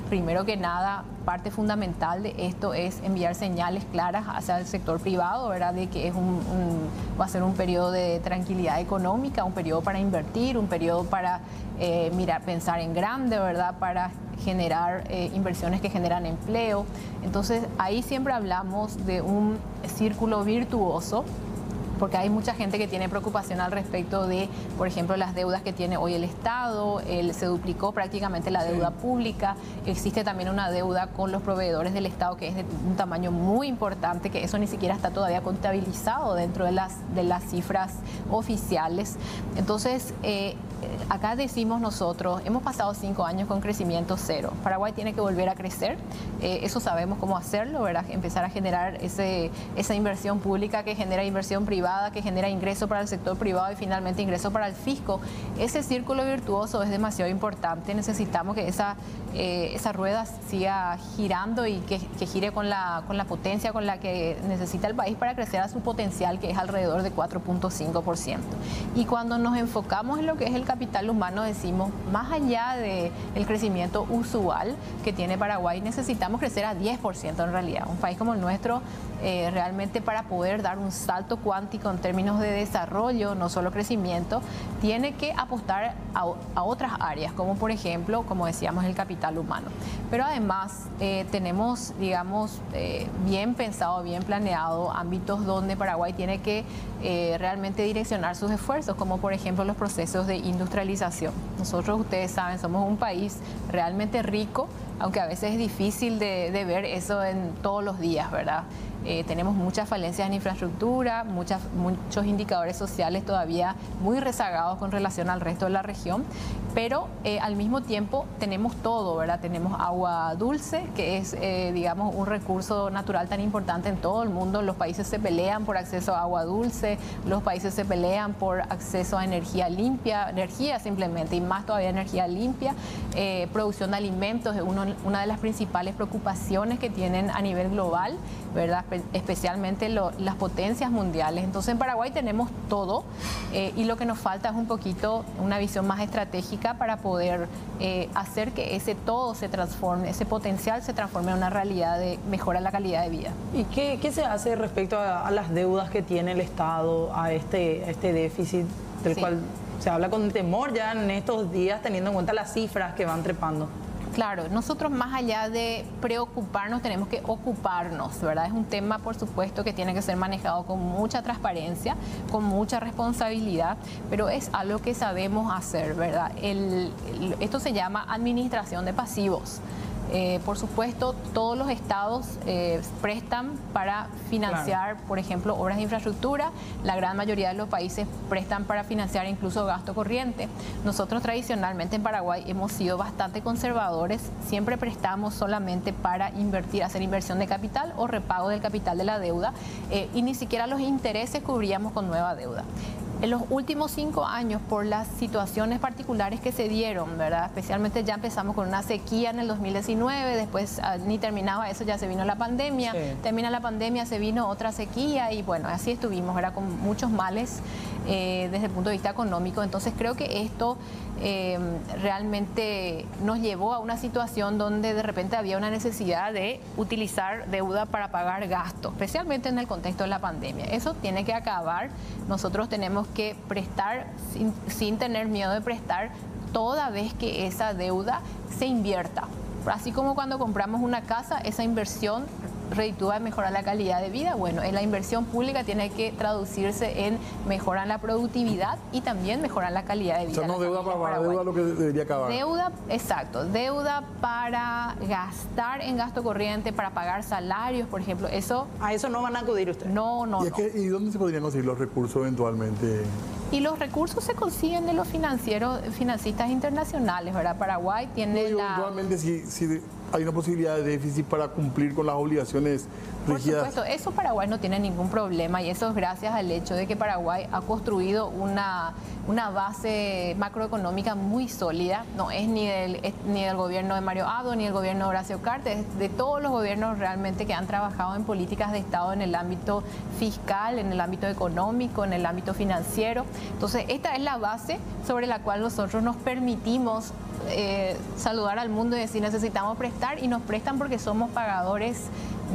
Speaker 5: Primero que nada, parte fundamental de esto es enviar señales claras hacia el sector privado, ¿verdad? De que va a ser un periodo de tranquilidad económica, un periodo para invertir, un periodo para pensar en grande, ¿verdad? Para generar inversiones que generan empleo. Entonces, ahí siempre hablamos de un círculo virtuoso, porque hay mucha gente que tiene preocupación al respecto de, por ejemplo, las deudas que tiene hoy el Estado. Se duplicó prácticamente la deuda pública. Existe también una deuda con los proveedores del Estado que es de un tamaño muy importante, que eso ni siquiera está todavía contabilizado dentro de las cifras oficiales. Entonces, acá decimos nosotros, hemos pasado 5 años con crecimiento cero. Paraguay tiene que volver a crecer. Eso sabemos cómo hacerlo, ¿verdad? Empezar a generar esa inversión pública que genera inversión privada, que genera ingreso para el sector privado y finalmente ingreso para el fisco. Ese círculo virtuoso es demasiado importante. Necesitamos que esa rueda siga girando y que gire con la potencia con la que necesita el país para crecer a su potencial, que es alrededor de 4.5%. Y cuando nos enfocamos en lo que es el capital humano, decimos, más allá del crecimiento usual que tiene Paraguay, necesitamos crecer a 10% en realidad. Un país como el nuestro, realmente para poder dar un salto cuántico en términos de desarrollo, no solo crecimiento, tiene que apostar a otras áreas, como por ejemplo, como decíamos, el capital humano. Pero además tenemos, digamos, bien pensado, bien planeado ámbitos donde Paraguay tiene que realmente direccionar sus esfuerzos, como por ejemplo los procesos de industrialización. Nosotros, ustedes saben, somos un país realmente rico, aunque a veces es difícil de ver eso en todos los días, ¿verdad? Tenemos muchas falencias en infraestructura, muchos indicadores sociales todavía muy rezagados con relación al resto de la región, pero al mismo tiempo tenemos todo, ¿verdad? Tenemos agua dulce, que es, digamos, un recurso natural tan importante en todo el mundo. Los países se pelean por acceso a agua dulce, los países se pelean por acceso a energía limpia, energía simplemente, y más todavía energía limpia. Producción de alimentos es una de las principales preocupaciones que tienen a nivel global, ¿verdad? Especialmente las potencias mundiales. Entonces en Paraguay tenemos todo y lo que nos falta es un poquito una visión más estratégica para poder hacer que ese todo se transforme, ese potencial se transforme en una realidad de mejora la calidad de vida.
Speaker 2: ¿Y qué se hace respecto a las deudas que tiene el Estado, a este déficit del cual se habla con temor ya en estos días, teniendo en cuenta las cifras que van trepando?
Speaker 5: Claro, nosotros más allá de preocuparnos tenemos que ocuparnos, ¿verdad? Es un tema, por supuesto, que tiene que ser manejado con mucha transparencia, con mucha responsabilidad, pero es algo que sabemos hacer, ¿verdad? Esto se llama administración de pasivos. Por supuesto, todos los estados prestan para financiar, por ejemplo, obras de infraestructura. La gran mayoría de los países prestan para financiar incluso gasto corriente. Nosotros tradicionalmente en Paraguay hemos sido bastante conservadores. Siempre prestamos solamente para invertir, hacer inversión de capital o repago del capital de la deuda y ni siquiera los intereses cubríamos con nueva deuda. En los últimos 5 años, por las situaciones particulares que se dieron, ¿verdad? Especialmente ya empezamos con una sequía en el 2019, después ni terminaba eso, ya se vino la pandemia, termina la pandemia, se vino otra sequía y bueno, así estuvimos, ¿verdad? Con muchos males desde el punto de vista económico. Entonces creo que esto realmente nos llevó a una situación donde de repente había una necesidad de utilizar deuda para pagar gastos, especialmente en el contexto de la pandemia. Eso tiene que acabar. Nosotros tenemos que prestar sin tener miedo de prestar toda vez que esa deuda se invierta. Así como cuando compramos una casa, esa inversión reditúa en mejorar la calidad de vida. Bueno, en la inversión pública tiene que traducirse en mejorar la productividad y también mejorar la calidad de vida.
Speaker 1: O sea, no deuda para pagar, deuda lo que debería acabar.
Speaker 5: Deuda, exacto, deuda para gastar en gasto corriente, para pagar salarios, por ejemplo, eso...
Speaker 2: ¿A eso no van a acudir ustedes?
Speaker 5: No.
Speaker 1: ¿Y dónde se podrían conseguir los recursos eventualmente?
Speaker 5: Y los recursos se consiguen de los financistas internacionales, ¿verdad? Paraguay tiene
Speaker 1: eventualmente, si hay una posibilidad de déficit para cumplir con las obligaciones rígidas.
Speaker 5: Por supuesto, eso Paraguay no tiene ningún problema y eso es gracias al hecho de que Paraguay ha construido una base macroeconómica muy sólida. No es ni del gobierno de Mario Abdo ni del gobierno de Horacio Cartes, es de todos los gobiernos realmente que han trabajado en políticas de Estado en el ámbito fiscal, en el ámbito económico, en el ámbito financiero. Entonces, esta es la base sobre la cual nosotros nos permitimos saludar al mundo y decir necesitamos prestar, y nos prestan porque somos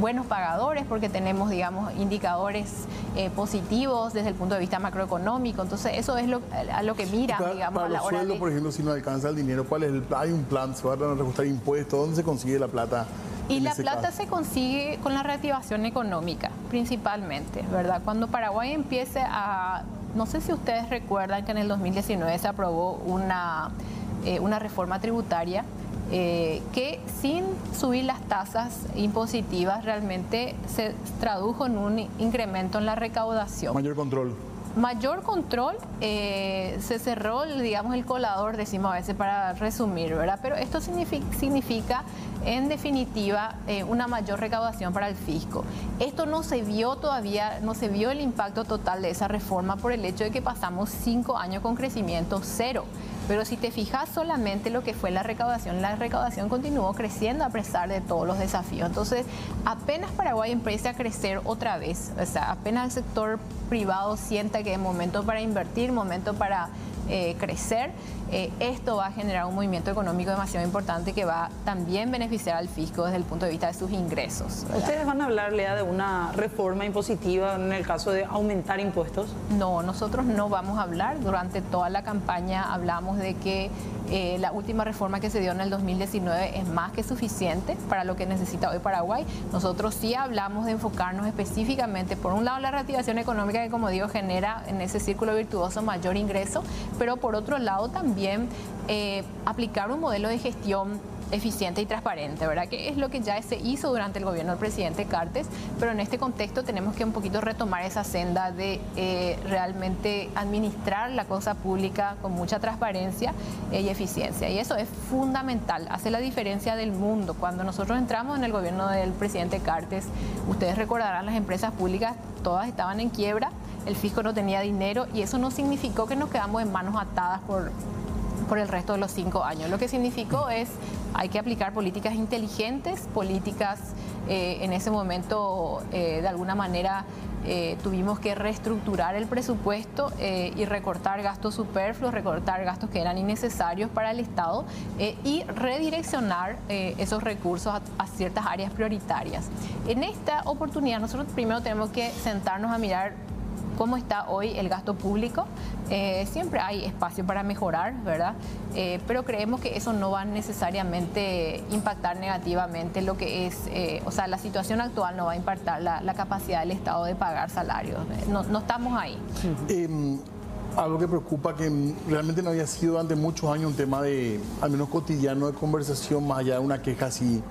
Speaker 5: buenos pagadores, porque tenemos, digamos, indicadores positivos desde el punto de vista macroeconómico. Entonces eso es a lo que miran, digamos,
Speaker 1: para
Speaker 5: a la
Speaker 1: los
Speaker 5: hora
Speaker 1: sueldos,
Speaker 5: de...
Speaker 1: por ejemplo, si no alcanza el dinero, ¿cuál es hay un plan? ¿Se van a reajustar impuestos? ¿Dónde se consigue la plata?
Speaker 5: Y la plata se consigue con la reactivación económica, principalmente, ¿verdad? Cuando Paraguay empiece a... No sé si ustedes recuerdan que en el 2019 se aprobó una reforma tributaria que sin subir las tasas impositivas realmente se tradujo en un incremento en la recaudación. Mayor control, se cerró, digamos, el colador, decimos a veces para resumir, ¿verdad? Pero esto significa en definitiva, una mayor recaudación para el fisco. Esto no se vio todavía, no se vio el impacto total de esa reforma por el hecho de que pasamos 5 años con crecimiento cero. Pero si te fijas solamente lo que fue la recaudación continuó creciendo a pesar de todos los desafíos. Entonces, apenas Paraguay empiece a crecer otra vez, o sea, apenas el sector privado sienta que es momento para invertir, momento para crecer, esto va a generar un movimiento económico demasiado importante que va a también beneficiar al fisco desde el punto de vista de sus ingresos, ¿verdad?
Speaker 2: ¿Ustedes van a hablar, Lea, de una reforma impositiva en el caso de aumentar impuestos?
Speaker 5: No, nosotros no vamos a hablar. Durante toda la campaña hablamos de que la última reforma que se dio en el 2019 es más que suficiente para lo que necesita hoy Paraguay. Nosotros sí hablamos de enfocarnos específicamente, por un lado, la reactivación económica que, como digo, genera en ese círculo virtuoso mayor ingreso, pero por otro lado también aplicar un modelo de gestión eficiente y transparente, ¿verdad? Que es lo que ya se hizo durante el gobierno del presidente Cartes, pero en este contexto tenemos que un poquito retomar esa senda de realmente administrar la cosa pública con mucha transparencia y eficiencia. Y eso es fundamental, hace la diferencia del mundo. Cuando nosotros entramos en el gobierno del presidente Cartes, ustedes recordarán, las empresas públicas todas estaban en quiebra, el fisco no tenía dinero y eso no significó que nos quedamos en manos atadas por el resto de los 5 años. Lo que significó es hay que aplicar políticas inteligentes, políticas en ese momento de alguna manera tuvimos que reestructurar el presupuesto y recortar gastos superfluos, recortar gastos que eran innecesarios para el Estado y redireccionar esos recursos a ciertas áreas prioritarias. En esta oportunidad nosotros primero tenemos que sentarnos a mirar cómo está hoy el gasto público. Siempre hay espacio para mejorar, ¿verdad? Pero creemos que eso no va necesariamente a impactar negativamente lo que es, o sea, la situación actual no va a impactar la capacidad del Estado de pagar salarios. No estamos ahí.
Speaker 1: Algo que preocupa, que realmente no había sido durante muchos años un tema de, al menos cotidiano, de conversación, más allá de una queja así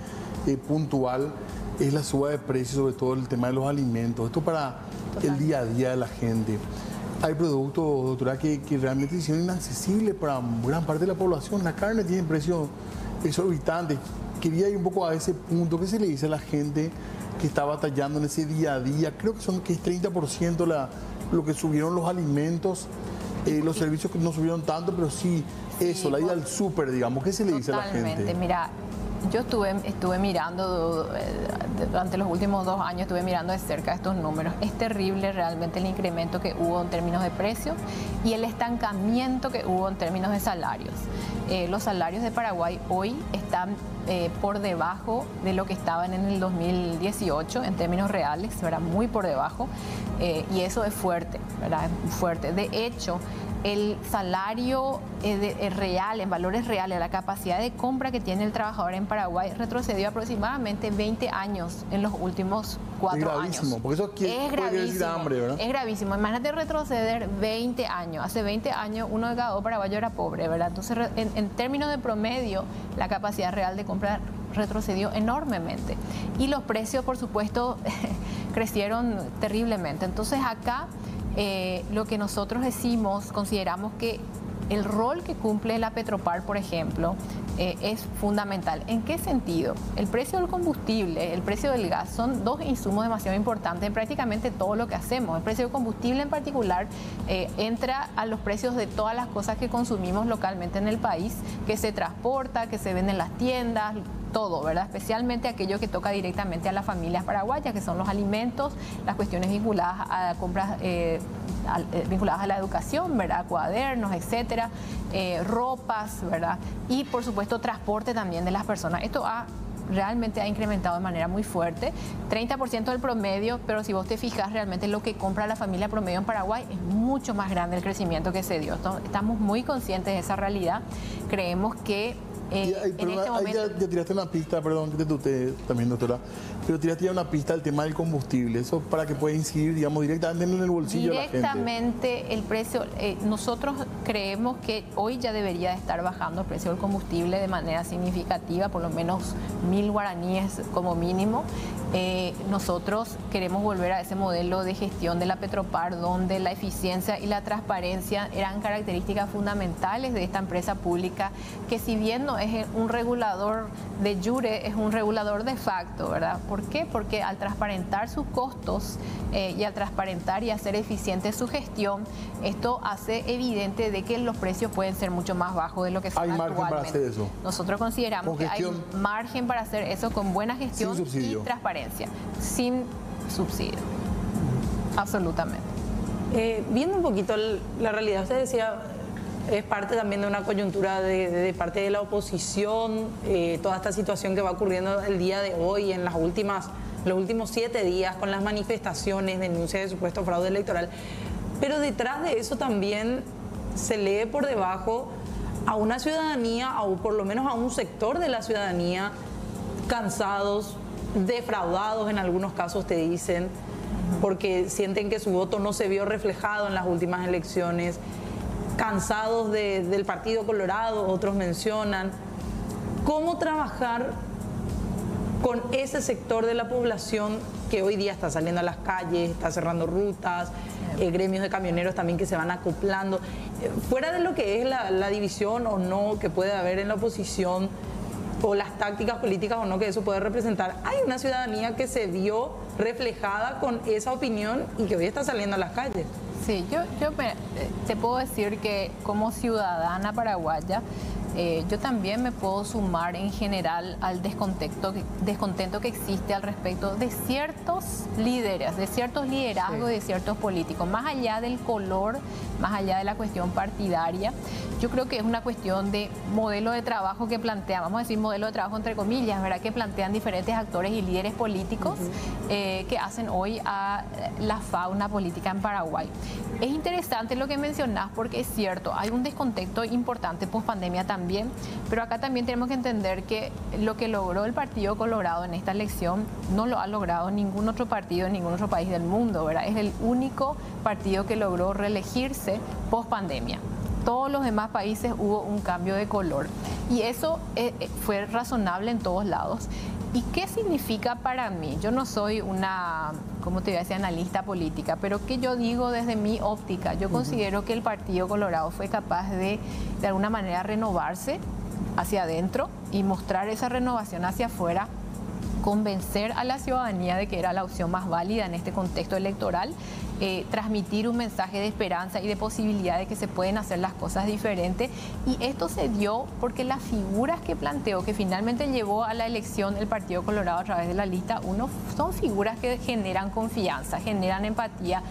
Speaker 1: puntual, es la suba de precios, sobre todo el tema de los alimentos. Esto para el día a día de la gente. Hay productos, doctora, que realmente hicieron inaccesibles para gran parte de la población. La carne tiene precios exorbitantes. Quería ir un poco a ese punto. ¿Qué se le dice a la gente que está batallando en ese día a día? Creo que es 30% lo que subieron los alimentos. Los servicios que no subieron tanto, pero sí, eso, la ida al súper, digamos. ¿Qué se le dice a la gente?
Speaker 5: Totalmente, mira. Yo estuve mirando durante los últimos 2 años, estuve mirando de cerca estos números. Es terrible realmente el incremento que hubo en términos de precios y el estancamiento que hubo en términos de salarios. Los salarios de Paraguay hoy están por debajo de lo que estaban en el 2018 en términos reales, ¿verdad? Muy por debajo, y eso es fuerte, ¿verdad? Es fuerte. De hecho, el salario real, en valores reales, la capacidad de compra que tiene el trabajador en Paraguay retrocedió aproximadamente 20 años en los últimos 4 años.
Speaker 1: Es gravísimo, porque eso puede decir hambre, ¿verdad?
Speaker 5: Es gravísimo. Imagínate retroceder 20 años. Hace 20 años uno de cada 2 paraguayos era pobre, ¿verdad? Entonces, en términos de promedio, la capacidad real de compra retrocedió enormemente. Y los precios, por supuesto, crecieron terriblemente. Entonces, acá lo que nosotros decimos, consideramos que el rol que cumple la Petropar, por ejemplo, es fundamental. ¿En qué sentido? El precio del combustible, el precio del gas son dos insumos demasiado importantes en prácticamente todo lo que hacemos. El precio del combustible en particular entra a los precios de todas las cosas que consumimos localmente en el país, que se transporta, que se vende en las tiendas, todo, ¿verdad? Especialmente aquello que toca directamente a las familias paraguayas, que son los alimentos, las cuestiones vinculadas a compras vinculadas a la educación, ¿verdad? Cuadernos, etcétera, ropas, ¿verdad? Y por supuesto transporte también de las personas. Esto realmente ha incrementado de manera muy fuerte, 30% del promedio, pero si vos te fijas realmente lo que compra la familia promedio en Paraguay es mucho más grande el crecimiento que se dio. Estamos muy conscientes de esa realidad. Creemos que en este momento...
Speaker 1: ya tiraste una pista, perdón que te tuteé también, doctora, pero tiraste ya una pista del tema del combustible, eso para que pueda incidir, digamos, directamente en el bolsillo de la gente.
Speaker 5: Directamente el precio, nosotros creemos que hoy ya debería estar bajando el precio del combustible de manera significativa, por lo menos 1.000 guaraníes como mínimo. Nosotros queremos volver a ese modelo de gestión de la Petropar, donde la eficiencia y la transparencia eran características fundamentales de esta empresa pública, que si bien no es un regulador de jure, es un regulador de facto, ¿verdad? ¿Por qué? Porque al transparentar sus costos y al transparentar y hacer eficiente su gestión, esto hace evidente de que los precios pueden ser mucho más bajos de lo que son actualmente. ¿Hay margen para hacer eso? Nosotros consideramos que hay margen para hacer eso con buena gestión y transparencia, sin subsidio. Absolutamente.
Speaker 2: Viendo un poquito la realidad, usted decía, es parte también de una coyuntura de parte de la oposición, toda esta situación que va ocurriendo el día de hoy, en los últimos 7 días, con las manifestaciones, denuncias de supuesto fraude electoral. Pero detrás de eso también se lee por debajo a una ciudadanía, o por lo menos a un sector de la ciudadanía, cansados, defraudados en algunos casos, te dicen, porque sienten que su voto no se vio reflejado en las últimas elecciones, cansados del Partido Colorado, otros mencionan. ¿Cómo trabajar con ese sector de la población que hoy día está saliendo a las calles, está cerrando rutas, gremios de camioneros también que se van acoplando? Fuera de lo que es la división o no que puede haber en la oposición, o las tácticas políticas o no que eso puede representar, hay una ciudadanía que se vio reflejada con esa opinión y que hoy está saliendo a las calles.
Speaker 5: Sí, yo te puedo decir que como ciudadana paraguaya, yo también me puedo sumar en general al descontento que existe al respecto de ciertos líderes, de ciertos liderazgos, de ciertos políticos, más allá del color, más allá de la cuestión partidaria. Yo creo que es una cuestión de modelo de trabajo que plantean, vamos a decir modelo de trabajo entre comillas, ¿verdad? Que plantean diferentes actores y líderes políticos que hacen hoy a la fauna política en Paraguay. Es interesante lo que mencionás porque es cierto, hay un descontento importante post pandemia también, pero acá también tenemos que entender que lo que logró el Partido Colorado en esta elección no lo ha logrado ningún otro partido en ningún otro país del mundo, ¿verdad? Es el único partido que logró reelegirse post pandemia. Todos los demás países hubo un cambio de color y eso fue razonable en todos lados. ¿Y qué significa para mí? Yo no soy una, ¿cómo te voy a decir?, analista política, pero que yo digo desde mi óptica, yo considero que el Partido Colorado fue capaz de alguna manera renovarse hacia adentro y mostrar esa renovación hacia afuera, convencer a la ciudadanía de que era la opción más válida en este contexto electoral, transmitir un mensaje de esperanza y de posibilidad de que se pueden hacer las cosas diferentes. Y esto se dio porque las figuras que planteó, que finalmente llevó a la elección el Partido Colorado a través de la lista 1, son figuras que generan confianza, generan empatía.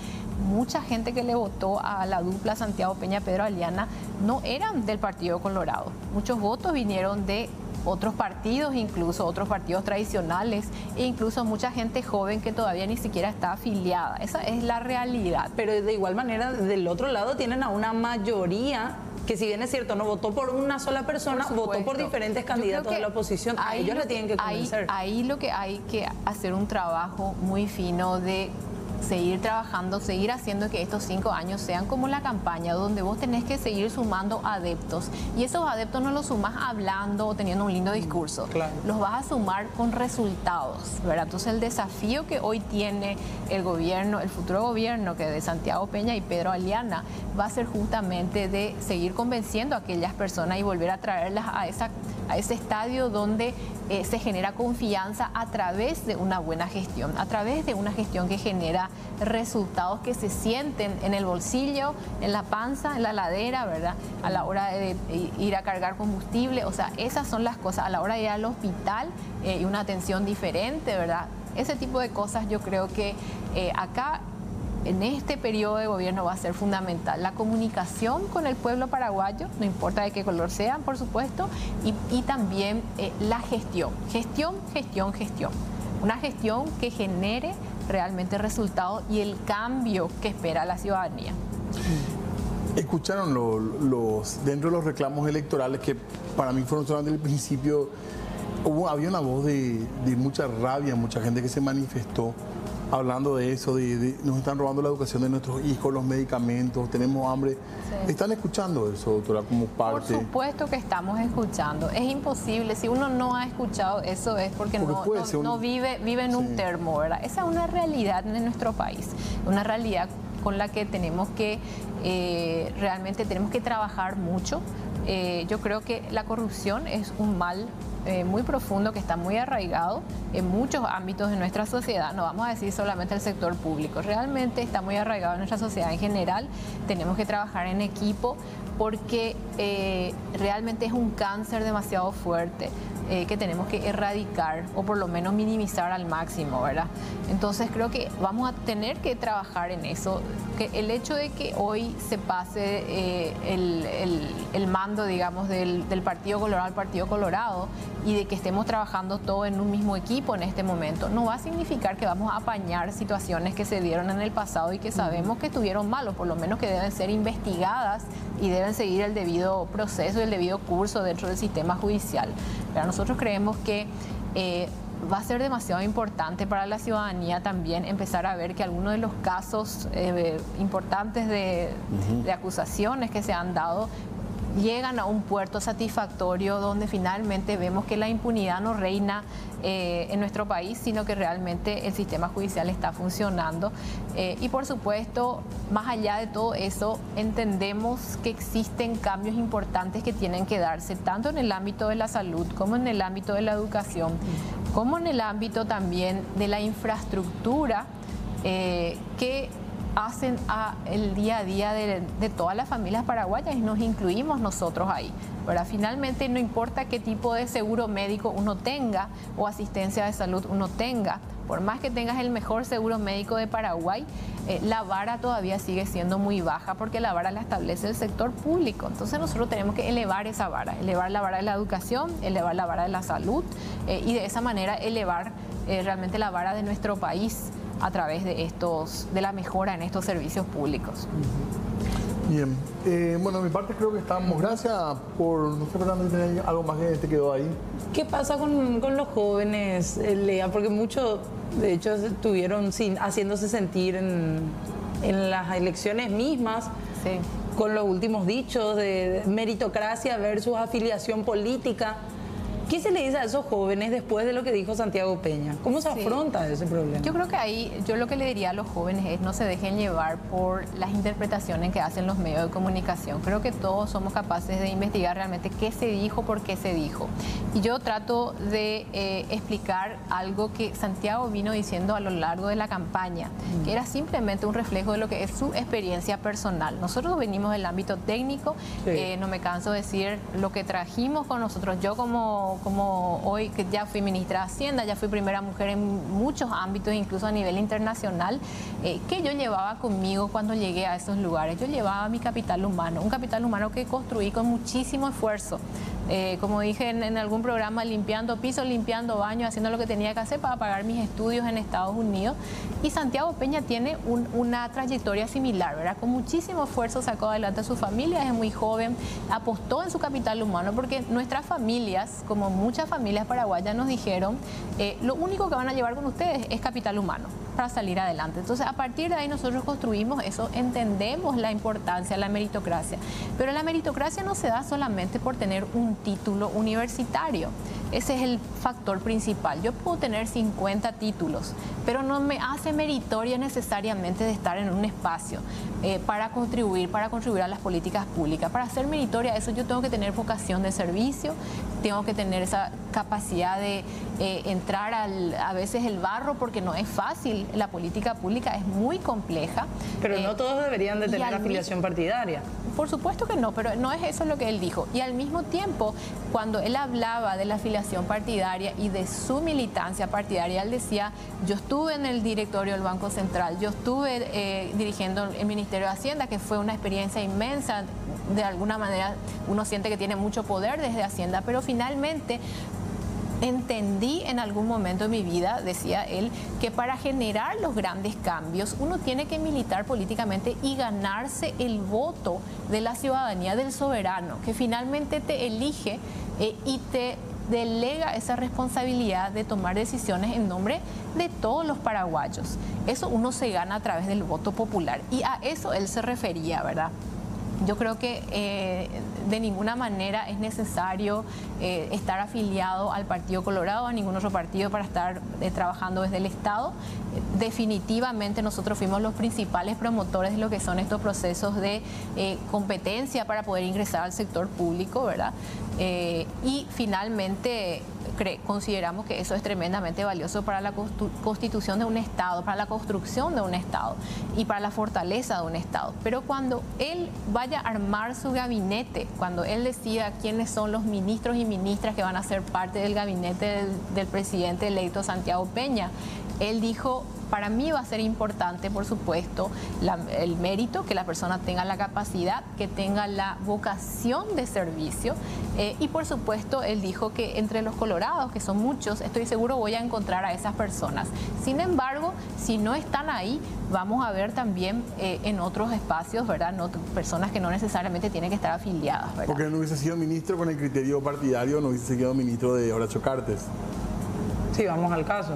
Speaker 5: Mucha gente que le votó a la dupla Santiago Peña-Pedro Aliana no eran del Partido Colorado. Muchos votos vinieron de otros partidos, incluso otros partidos tradicionales, e incluso mucha gente joven que todavía ni siquiera está afiliada. Esa es la realidad.
Speaker 2: Pero de igual manera, del otro lado tienen a una mayoría que, si bien es cierto, no votó por una sola persona, votó por diferentes candidatos de la oposición. A ellos le tienen que convencer.
Speaker 5: Ahí lo que hay que hacer un trabajo muy fino de seguir trabajando, seguir haciendo que estos 5 años sean como la campaña, donde vos tenés que seguir sumando adeptos. Y esos adeptos no los sumás hablando o teniendo un lindo discurso.
Speaker 2: Claro.
Speaker 5: Los vas a sumar con resultados, ¿verdad? Entonces el desafío que hoy tiene el gobierno, el futuro gobierno que de Santiago Peña y Pedro Aliana, va a ser justamente de seguir convenciendo a aquellas personas y volver a traerlas a ese estadio donde se genera confianza a través de una buena gestión, a través de una gestión que genera resultados que se sienten en el bolsillo, en la panza, en la ladera, ¿verdad? A la hora de ir a cargar combustible, o sea, esas son las cosas, a la hora de ir al hospital y una atención diferente, ¿verdad? Ese tipo de cosas yo creo que acá en este periodo de gobierno va a ser fundamental. La comunicación con el pueblo paraguayo, no importa de qué color sean, por supuesto, y también la gestión. Gestión. Una gestión que genere realmente resultados y el cambio que espera la ciudadanía.
Speaker 1: Escucharon dentro de los reclamos electorales que para mí fueron solamente el principio, había una voz de mucha rabia, mucha gente que se manifestó hablando de eso, nos están robando la educación de nuestros hijos, los medicamentos, tenemos hambre. Sí. ¿Están escuchando eso, doctora, como parte?
Speaker 5: Por supuesto que estamos escuchando. Es imposible, si uno no ha escuchado eso es porque no vive en un termo, ¿verdad? Esa es una realidad de nuestro país, una realidad con la que tenemos que realmente tenemos que trabajar mucho. Yo creo que la corrupción es un mal muy profundo que está muy arraigado en muchos ámbitos de nuestra sociedad, no vamos a decir solamente el sector público, realmente está muy arraigado en nuestra sociedad en general. Tenemos que trabajar en equipo porque realmente es un cáncer demasiado fuerte que tenemos que erradicar o por lo menos minimizar al máximo, ¿verdad? Entonces creo que vamos a tener que trabajar en eso, que el hecho de que hoy se pase el mando, digamos, del Partido Colorado al Partido Colorado y de que estemos trabajando todos en un mismo equipo en este momento, no va a significar que vamos a apañar situaciones que se dieron en el pasado y que sabemos que estuvieron mal, o por lo menos que deben ser investigadas y deben seguir el debido proceso y el debido curso dentro del sistema judicial. Pero nosotros creemos que va a ser demasiado importante para la ciudadanía también empezar a ver que algunos de los casos importantes de acusaciones que se han dado llegan a un puerto satisfactorio donde finalmente vemos que la impunidad no reina en nuestro país, sino que realmente el sistema judicial está funcionando. Y por supuesto, más allá de todo eso, entendemos que existen cambios importantes que tienen que darse, tanto en el ámbito de la salud, como en el ámbito de la educación, como en el ámbito también de la infraestructura que hacen el día a día de todas las familias paraguayas, y nos incluimos nosotros ahí. ¿Verdad? Finalmente no importa qué tipo de seguro médico uno tenga o asistencia de salud uno tenga, por más que tengas el mejor seguro médico de Paraguay, la vara todavía sigue siendo muy baja porque la vara la establece el sector público. Entonces nosotros tenemos que elevar esa vara, elevar la vara de la educación, elevar la vara de la salud y de esa manera elevar realmente la vara de nuestro país a través de la mejora en estos servicios públicos.
Speaker 1: Bien, bueno, de mi parte creo que estamos. Gracias por, no sé, Fernando, ¿tenés algo más que te quedó ahí?
Speaker 2: ¿Qué pasa con los jóvenes, Lea? Porque muchos, de hecho, estuvieron haciéndose sentir en las elecciones mismas, sí, con los últimos dichos de meritocracia versus afiliación política. ¿Qué se le dice a esos jóvenes después de lo que dijo Santiago Peña? ¿Cómo se afronta ese problema?
Speaker 5: Yo creo que ahí, yo lo que le diría a los jóvenes es no se dejen llevar por las interpretaciones que hacen los medios de comunicación. Creo que todos somos capaces de investigar realmente qué se dijo, por qué se dijo. Y yo trato de explicar algo que Santiago vino diciendo a lo largo de la campaña, que era simplemente un reflejo de lo que es su experiencia personal. Nosotros venimos del ámbito técnico, sí. No me canso de decir lo que trajimos con nosotros. Yo como hoy que ya fui ministra de Hacienda, ya fui primera mujer en muchos ámbitos, incluso a nivel internacional, que yo llevaba conmigo cuando llegué a esos lugares. Yo llevaba mi capital humano, un capital humano que construí con muchísimo esfuerzo. Como dije en algún programa, limpiando pisos, limpiando baños, haciendo lo que tenía que hacer para pagar mis estudios en Estados Unidos. Y Santiago Peña tiene una trayectoria similar, ¿verdad? Con muchísimo esfuerzo sacó adelante a su familia, es muy joven, apostó en su capital humano, porque nuestras familias, como muchas familias paraguayas, nos dijeron, lo único que van a llevar con ustedes es capital humano. para salir adelante. Entonces, a partir de ahí nosotros construimos eso, entendemos la importancia de la meritocracia. Pero la meritocracia no se da solamente por tener un título universitario. Ese es el factor principal. Yo puedo tener 50 títulos, pero no me hace meritoria necesariamente de estar en un espacio para contribuir a las políticas públicas. Para ser meritoria eso yo tengo que tener vocación de servicio, tengo que tener esa capacidad de entrar a veces el barro, porque no es fácil, la política pública es muy compleja.
Speaker 2: Pero no todos deberían de tener afiliación partidaria.
Speaker 5: Por supuesto que no, pero no es eso lo que él dijo. Y al mismo tiempo, cuando él hablaba de la afiliación partidaria y de su militancia partidaria, él decía, yo estuve en el directorio del Banco Central, yo estuve dirigiendo el Ministerio de Hacienda, que fue una experiencia inmensa. De alguna manera uno siente que tiene mucho poder desde Hacienda, pero finalmente entendí en algún momento de mi vida, decía él, que para generar los grandes cambios uno tiene que militar políticamente y ganarse el voto de la ciudadanía, del soberano, que finalmente te elige y te delega esa responsabilidad de tomar decisiones en nombre de todos los paraguayos. Eso uno se gana a través del voto popular, y a eso él se refería, ¿verdad? Yo creo que de ninguna manera es necesario estar afiliado al Partido Colorado, a ningún otro partido, para estar trabajando desde el Estado. Definitivamente nosotros fuimos los principales promotores de lo que son estos procesos de competencia para poder ingresar al sector público, ¿verdad? Y finalmente consideramos que eso es tremendamente valioso para la constitución de un Estado, para la construcción de un Estado y para la fortaleza de un Estado. Pero cuando él vaya a armar su gabinete, cuando él decida quiénes son los ministros y ministras que van a ser parte del gabinete del presidente electo Santiago Peña, él dijo, para mí va a ser importante, por supuesto, el mérito, que la persona tenga la capacidad, que tenga la vocación de servicio, y por supuesto él dijo que entre los colorados, que son muchos, estoy seguro voy a encontrar a esas personas. Sin embargo, si no están ahí, vamos a ver también en otros espacios, ¿verdad? No, personas que no necesariamente tienen que estar afiliadas, ¿verdad?
Speaker 1: Porque no hubiese sido ministro con el criterio partidario, no hubiese sido ministro de Horacio Cartes.
Speaker 2: Sí, vamos al caso.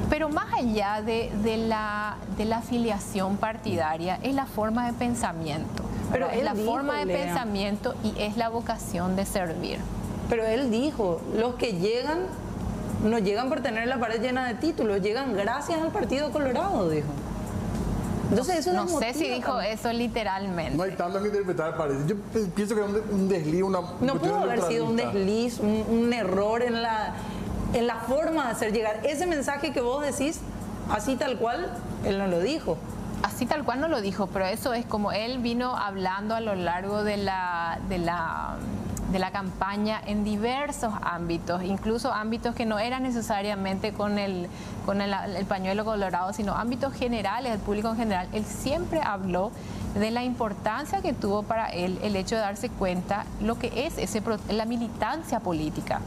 Speaker 5: Pero más allá de la afiliación partidaria, es la forma de pensamiento.
Speaker 2: Pero
Speaker 5: es la forma de pensamiento y es la vocación de servir.
Speaker 2: Pero él dijo, los que llegan, no llegan por tener la pared llena de títulos, llegan gracias al Partido Colorado, dijo. Entonces eso
Speaker 5: no sé si dijo eso literalmente.
Speaker 1: No hay tanto que interpretar, parece. Yo pienso que es un desliz,
Speaker 2: no pudo haber sido un desliz, un error en la forma de hacer llegar ese mensaje que vos decís, así tal cual, él no lo dijo.
Speaker 5: Así tal cual no lo dijo, pero eso es como él vino hablando a lo largo de la campaña en diversos ámbitos, incluso ámbitos que no eran necesariamente con el pañuelo colorado, sino ámbitos generales, del público en general. Él siempre habló de la importancia que tuvo para él el hecho de darse cuenta lo que es la militancia política.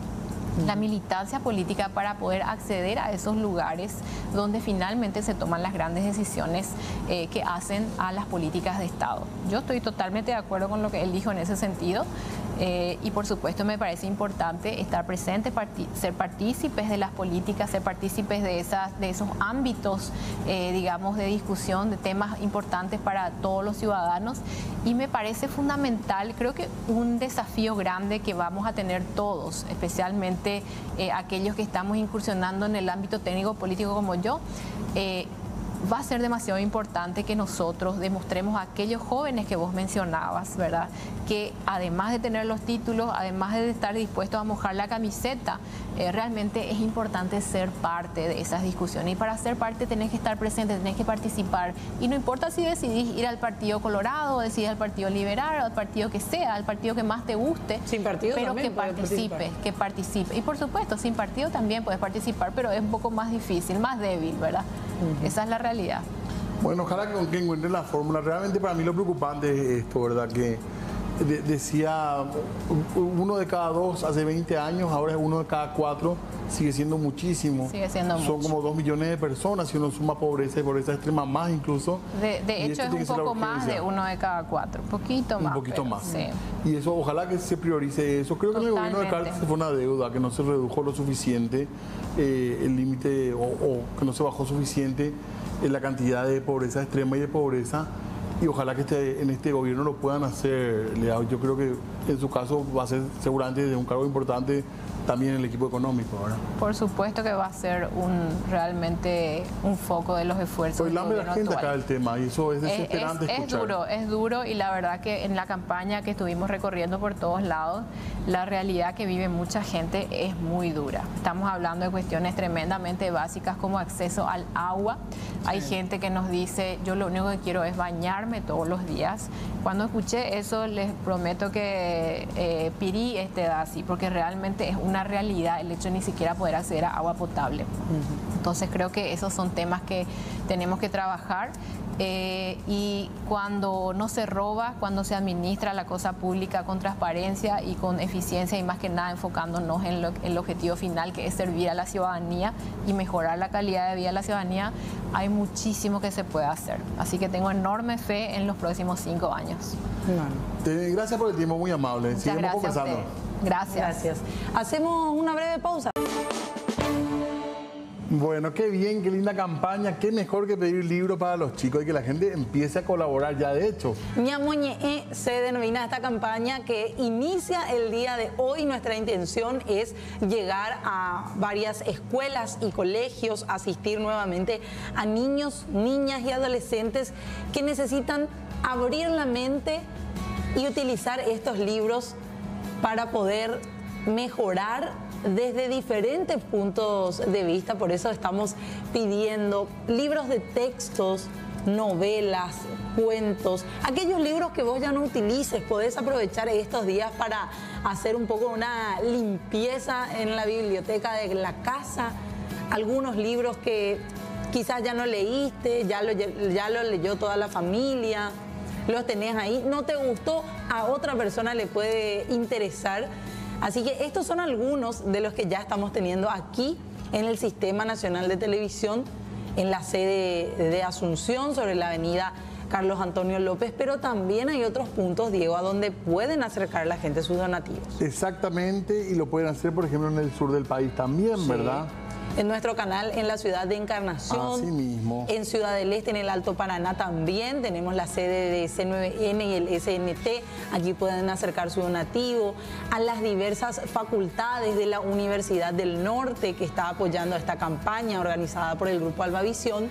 Speaker 5: La militancia política para poder acceder a esos lugares donde finalmente se toman las grandes decisiones que hacen a las políticas de Estado. Yo estoy totalmente de acuerdo con lo que él dijo en ese sentido, y por supuesto me parece importante estar presente, ser partícipes de las políticas, ser partícipes de esos ámbitos, digamos, de discusión, de temas importantes para todos los ciudadanos, y me parece fundamental, creo que un desafío grande que vamos a tener todos, especialmente aquellos que estamos incursionando en el ámbito técnico político como yo, va a ser demasiado importante que nosotros demostremos a aquellos jóvenes que vos mencionabas, ¿verdad? Que además de tener los títulos, además de estar dispuestos a mojar la camiseta, realmente es importante ser parte de esas discusiones. Y para ser parte tenés que estar presente, tenés que participar. Y no importa si decidís ir al Partido Colorado, o decidís al Partido Liberal, o al partido que sea, al partido que más te guste.
Speaker 2: Sin partido
Speaker 5: pero
Speaker 2: también
Speaker 5: que participe. Y por supuesto, sin partido también puedes participar, pero es un poco más difícil, más débil, ¿verdad? Esa es la realidad.
Speaker 1: Bueno, ojalá que encuentren la fórmula. Realmente para mí lo preocupante es esto, ¿verdad? Que decía, uno de cada dos hace 20 años, ahora es uno de cada 4, sigue siendo muchísimo.
Speaker 5: Sigue siendo
Speaker 1: Son
Speaker 5: mucho.
Speaker 1: como 2 millones de personas, si uno suma pobreza y pobreza extrema más incluso.
Speaker 5: De hecho, es un poco más de uno de cada 4, un poquito más.
Speaker 1: Un poquito más.
Speaker 5: Sí.
Speaker 1: Y eso, ojalá que se priorice eso. Creo que en el gobierno de Cartes se fue una deuda, que no se redujo lo suficiente el límite o que no se bajó suficiente la cantidad de pobreza extrema y de pobreza. Y ojalá que en este gobierno lo puedan hacer, Lea. Yo creo que en su caso va a ser seguramente de un cargo importante también el equipo económico, ¿verdad?
Speaker 5: Por supuesto que va a ser realmente un foco de los esfuerzos.
Speaker 1: Pues la gente acá del tema y eso es desesperante escuchar.
Speaker 5: Es duro y la verdad que en la campaña que estuvimos recorriendo por todos lados, la realidad que vive mucha gente es muy dura. Estamos hablando de cuestiones tremendamente básicas como acceso al agua. Hay gente que nos dice, yo lo único que quiero es bañarme todos los días. Cuando escuché eso, les prometo que pirí así, porque realmente es una realidad el hecho de ni siquiera poder acceder a agua potable. Entonces creo que esos son temas que tenemos que trabajar. Y cuando no se roba, cuando se administra la cosa pública con transparencia y con eficiencia y más que nada enfocándonos en el objetivo final, que es servir a la ciudadanía y mejorar la calidad de vida de la ciudadanía, hay muchísimo que se puede hacer. Así que tengo enorme fe en los próximos 5 años.
Speaker 1: Gracias por el tiempo, muy amable.
Speaker 5: Muchas gracias conversando. Gracias.
Speaker 2: Hacemos una breve pausa.
Speaker 1: Bueno, qué bien, qué linda campaña, qué mejor que pedir libros para los chicos y que la gente empiece a colaborar ya de hecho.
Speaker 2: Ñamoñe se denomina esta campaña que inicia el día de hoy. Nuestra intención es llegar a varias escuelas y colegios, asistir nuevamente a niños, niñas y adolescentes que necesitan abrir la mente y utilizar estos libros para poder mejorar desde diferentes puntos de vista. Por eso estamos pidiendo libros de textos, novelas, cuentos, aquellos libros que vos ya no utilices. Podés aprovechar estos días para hacer un poco una limpieza en la biblioteca de la casa. Algunos libros que quizás ya no leíste, ya lo leyó toda la familia, los tenés ahí, no te gustó, a otra persona le puede interesar. Así que estos son algunos de los que ya estamos teniendo aquí en el Sistema Nacional de Televisión, en la sede de Asunción, sobre la avenida Carlos Antonio López, pero también hay otros puntos, Diego, a donde pueden acercar a la gente sus donativos.
Speaker 1: Exactamente, y lo pueden hacer, por ejemplo, en el sur del país también, sí, ¿verdad?
Speaker 2: En nuestro canal en la ciudad de Encarnación,
Speaker 1: así mismo.
Speaker 2: En Ciudad del Este, en el Alto Paraná también tenemos la sede de C9N y el SNT. Allí pueden acercar su donativo. A las diversas facultades de la Universidad del Norte que está apoyando esta campaña organizada por el Grupo Albavisión.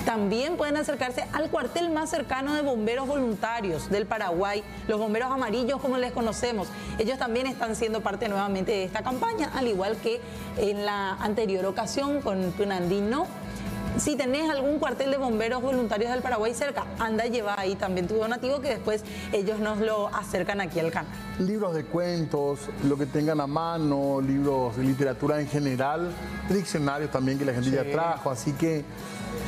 Speaker 2: También pueden acercarse al cuartel más cercano de bomberos voluntarios del Paraguay, los bomberos amarillos como les conocemos. Ellos también están siendo parte nuevamente de esta campaña, al igual que en la anterior ocasión con Tunandino. Si tenés algún cuartel de bomberos voluntarios del Paraguay cerca, anda, lleva ahí también tu donativo, que después ellos nos lo acercan aquí al canal.
Speaker 1: Libros de cuentos, lo que tengan a mano, libros de literatura en general, diccionarios también que la gente ya trajo, así que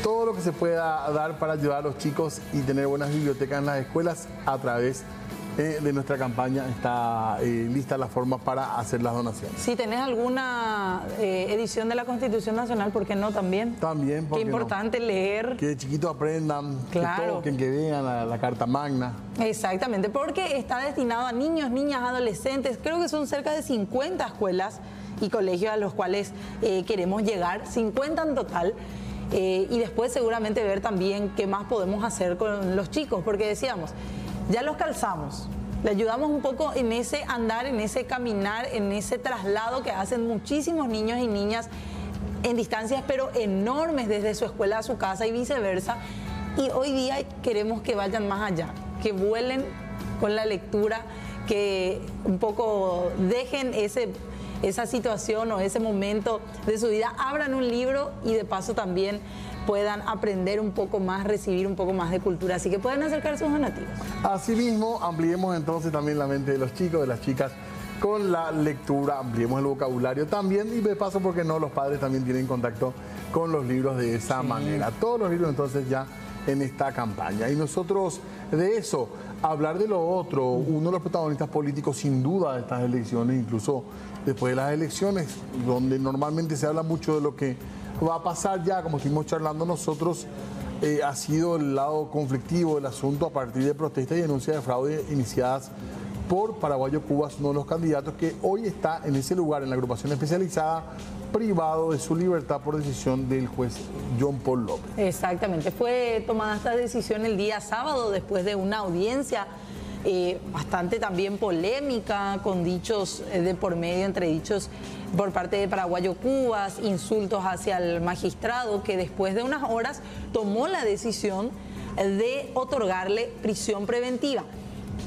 Speaker 1: todo lo que se pueda dar para ayudar a los chicos y tener buenas bibliotecas en las escuelas a través de nuestra campaña está lista la forma para hacer las donaciones.
Speaker 2: Si tenés alguna edición de la Constitución Nacional, ¿por qué no también?
Speaker 1: También,
Speaker 2: qué importante leer.
Speaker 1: Que de chiquitos aprendan, claro, que toquen, que vean la Carta Magna.
Speaker 2: Exactamente, porque está destinado a niños, niñas, adolescentes. Creo que son cerca de 50 escuelas y colegios a los cuales queremos llegar, 50 en total. Y después seguramente ver también qué más podemos hacer con los chicos, porque decíamos, ya los calzamos, le ayudamos un poco en ese andar, en ese caminar, en ese traslado que hacen muchísimos niños y niñas en distancias pero enormes desde su escuela a su casa y viceversa. Y hoy día queremos que vayan más allá, que vuelen con la lectura, que un poco dejen esa situación o ese momento de su vida, abran un libro y de paso también puedan aprender un poco más, recibir un poco más de cultura, así que pueden acercar sus donativos.
Speaker 1: Asimismo, ampliemos entonces también la mente de los chicos, de las chicas, con la lectura, ampliemos el vocabulario también y de paso, porque no, los padres también tienen contacto con los libros de esa manera. Todos los libros entonces ya en esta campaña. Y nosotros de eso hablar de lo otro, uno de los protagonistas políticos sin duda de estas elecciones, incluso después de las elecciones, donde normalmente se habla mucho de lo que va a pasar ya, como estuvimos charlando nosotros, ha sido el lado conflictivo del asunto a partir de protestas y denuncias de fraude iniciadas por Paraguayo Cubas, uno de los candidatos que hoy está en ese lugar, en la agrupación especializada, privado de su libertad por decisión del juez John Paul López.
Speaker 2: Exactamente, fue tomada esta decisión el día sábado después de una audiencia bastante también polémica, con dichos de por medio, entre dichos por parte de Paraguayo Cubas, insultos hacia el magistrado, que después de unas horas tomó la decisión de otorgarle prisión preventiva.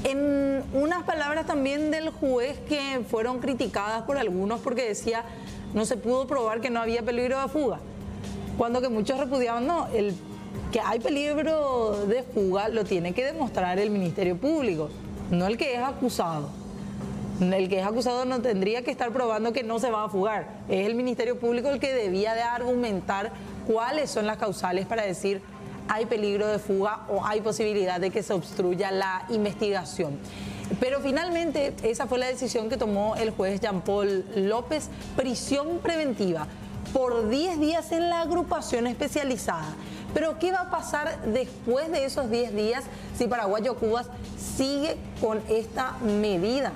Speaker 2: En unas palabras también del juez que fueron criticadas por algunos porque decía no se pudo probar que no había peligro de fuga, cuando que muchos repudiaban, no, que hay peligro de fuga lo tiene que demostrar el Ministerio Público, no el que es acusado. El que es acusado no tendría que estar probando que no se va a fugar, es el Ministerio Público el que debía de argumentar cuáles son las causales para decir hay peligro de fuga o hay posibilidad de que se obstruya la investigación. Pero finalmente esa fue la decisión que tomó el juez Jean Paul López, prisión preventiva por 10 días en la agrupación especializada. Pero ¿qué va a pasar después de esos 10 días si Paraguayo Cubas sigue con esta medida?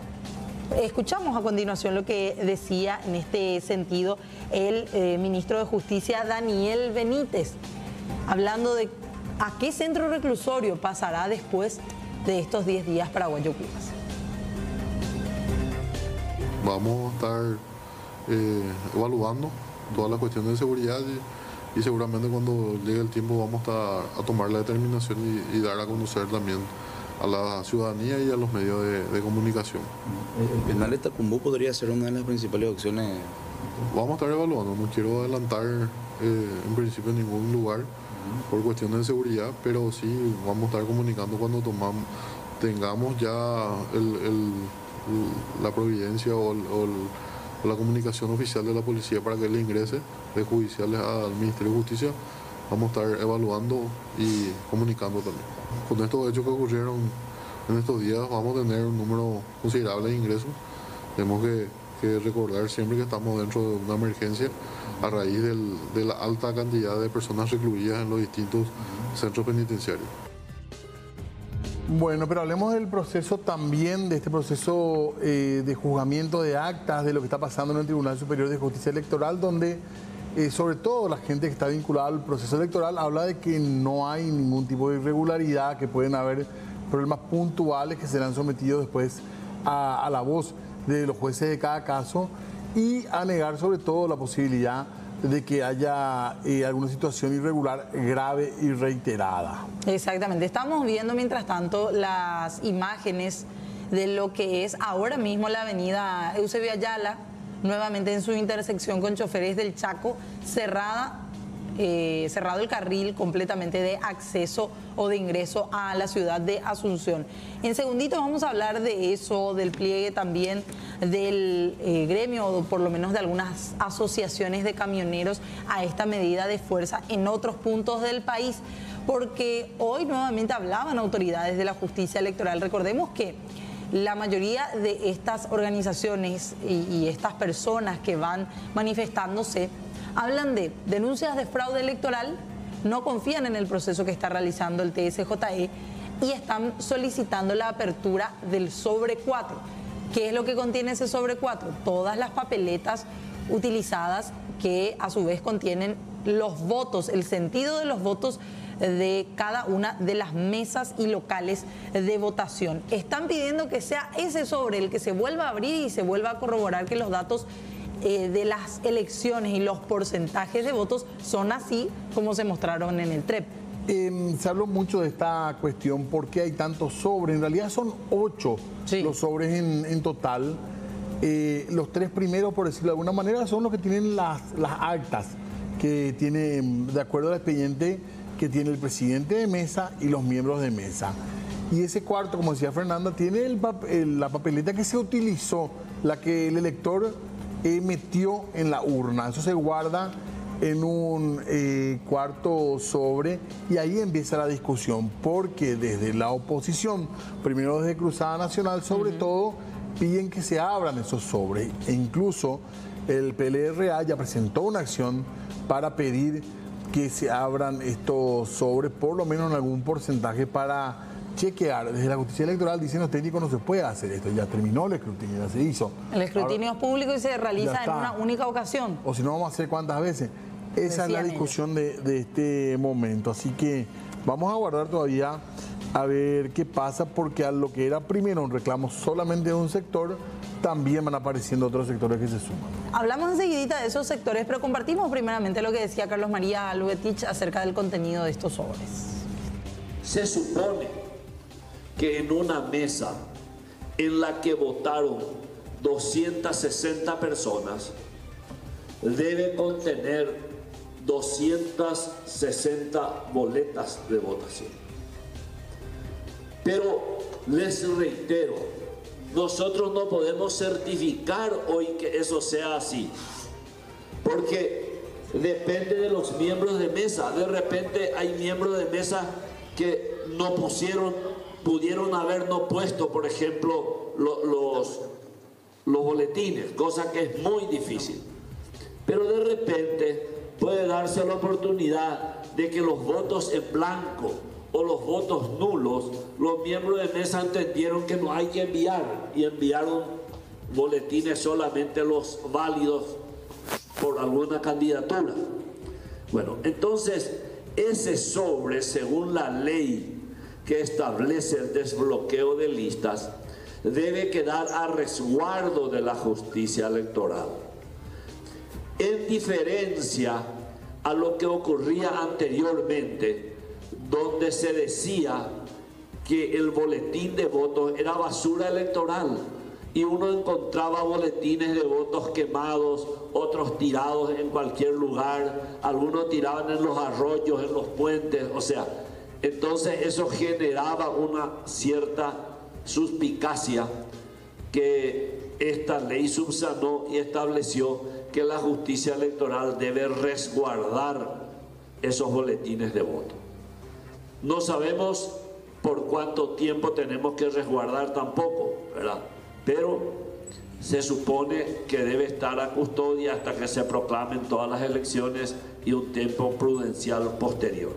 Speaker 2: Escuchamos a continuación lo que decía en este sentido el ministro de Justicia Daniel Benítez, hablando de a qué centro reclusorio pasará después de estos 10 días Paraguayo Cubas.
Speaker 4: Vamos a estar evaluando todas las cuestiones de seguridad y seguramente cuando llegue el tiempo vamos a tomar la determinación y dar a conocer también a la ciudadanía y a los medios de comunicación.
Speaker 6: ¿El penal de Tacumbú podría ser una de las principales opciones?
Speaker 4: Vamos a estar evaluando, no quiero adelantar en principio en ningún lugar por cuestiones de seguridad, pero sí vamos a estar comunicando cuando tengamos ya la providencia o la comunicación oficial de la policía para que le ingrese de judiciales al Ministerio de Justicia. Vamos a estar evaluando y comunicando también. Con estos hechos que ocurrieron en estos días vamos a tener un número considerable de ingresos. Tenemos que recordar siempre que estamos dentro de una emergencia a raíz de la alta cantidad de personas recluidas en los distintos centros penitenciarios.
Speaker 1: Bueno, pero hablemos del proceso también, de este proceso de juzgamiento de actas, de lo que está pasando en el Tribunal Superior de Justicia Electoral, donde sobre todo la gente que está vinculada al proceso electoral habla de que no hay ningún tipo de irregularidad, que pueden haber problemas puntuales que serán sometidos después a la voz de los jueces de cada caso, y a negar sobre todo la posibilidad de que haya alguna situación irregular grave y reiterada.
Speaker 2: Exactamente. Estamos viendo mientras tanto las imágenes de lo que es ahora mismo la avenida Eusebio Ayala, nuevamente en su intersección con Choferes del Chaco, cerrado el carril completamente de acceso o de ingreso a la ciudad de Asunción. En segundito vamos a hablar de eso, del pliegue también del gremio, o por lo menos de algunas asociaciones de camioneros a esta medida de fuerza en otros puntos del país, porque hoy nuevamente hablaban autoridades de la justicia electoral. Recordemos que la mayoría de estas organizaciones y estas personas que van manifestándose hablan de denuncias de fraude electoral, no confían en el proceso que está realizando el TSJE y están solicitando la apertura del sobre 4. ¿Qué es lo que contiene ese sobre 4? Todas las papeletas utilizadas que a su vez contienen los votos, el sentido de los votos de cada una de las mesas y locales de votación. Están pidiendo que sea ese sobre el que se vuelva a abrir y se vuelva a corroborar que los datos de las elecciones y los porcentajes de votos son así como se mostraron en el TREP.
Speaker 1: Se habló mucho de esta cuestión, ¿por qué hay tantos sobres? En realidad son 8 los sobres en total. Los 3 primeros, por decirlo de alguna manera, son los que tienen las actas que tiene, de acuerdo al expediente que tiene el presidente de mesa y los miembros de mesa. Y ese cuarto, como decía Fernanda, tiene la papeleta que se utilizó, la que el elector metió en la urna. Eso se guarda en un cuarto sobre, y ahí empieza la discusión, porque desde la oposición, primero desde Cruzada Nacional, sobre todo, piden que se abran esos sobres, e incluso el PLRA ya presentó una acción para pedir que se abran estos sobres, por lo menos en algún porcentaje, para chequear. Desde la justicia electoral dicen los técnicos no se puede hacer esto, ya terminó el escrutinio, ya se hizo.
Speaker 2: El escrutinio es público y se realiza en una única ocasión.
Speaker 1: O si no, vamos a hacer cuántas veces. Esa es la discusión de este momento, así que vamos a aguardar todavía a ver qué pasa, porque a lo que era primero un reclamo solamente de un sector, también van apareciendo otros sectores que se suman.
Speaker 2: Hablamos enseguidita de esos sectores, pero compartimos primeramente lo que decía Carlos María Lubetich acerca del contenido de estos sobres.
Speaker 7: Se supone que en una mesa en la que votaron 260 personas, debe contener 260 boletas de votación. Pero les reitero, nosotros no podemos certificar hoy que eso sea así, porque depende de los miembros de mesa. De repente hay miembros de mesa que no pudieron haber no puesto, por ejemplo, los boletines, cosa que es muy difícil. Pero de repente puede darse la oportunidad de que los votos en blanco o los votos nulos, los miembros de mesa entendieron que no hay que enviar y enviaron boletines solamente los válidos por alguna candidatura. Bueno, entonces ese sobre, según la ley que establece el desbloqueo de listas, debe quedar a resguardo de la justicia electoral. En diferencia a lo que ocurría anteriormente, donde se decía que el boletín de votos era basura electoral y uno encontraba boletines de votos quemados, otros tirados en cualquier lugar, algunos tiraban en los arroyos, en los puentes, o sea, entonces eso generaba una cierta suspicacia que esta ley subsanó y estableció que la justicia electoral debe resguardar esos boletines de voto. No sabemos por cuánto tiempo tenemos que resguardar tampoco, ¿verdad? Pero se supone que debe estar a custodia hasta que se proclamen todas las elecciones y un tiempo prudencial posterior.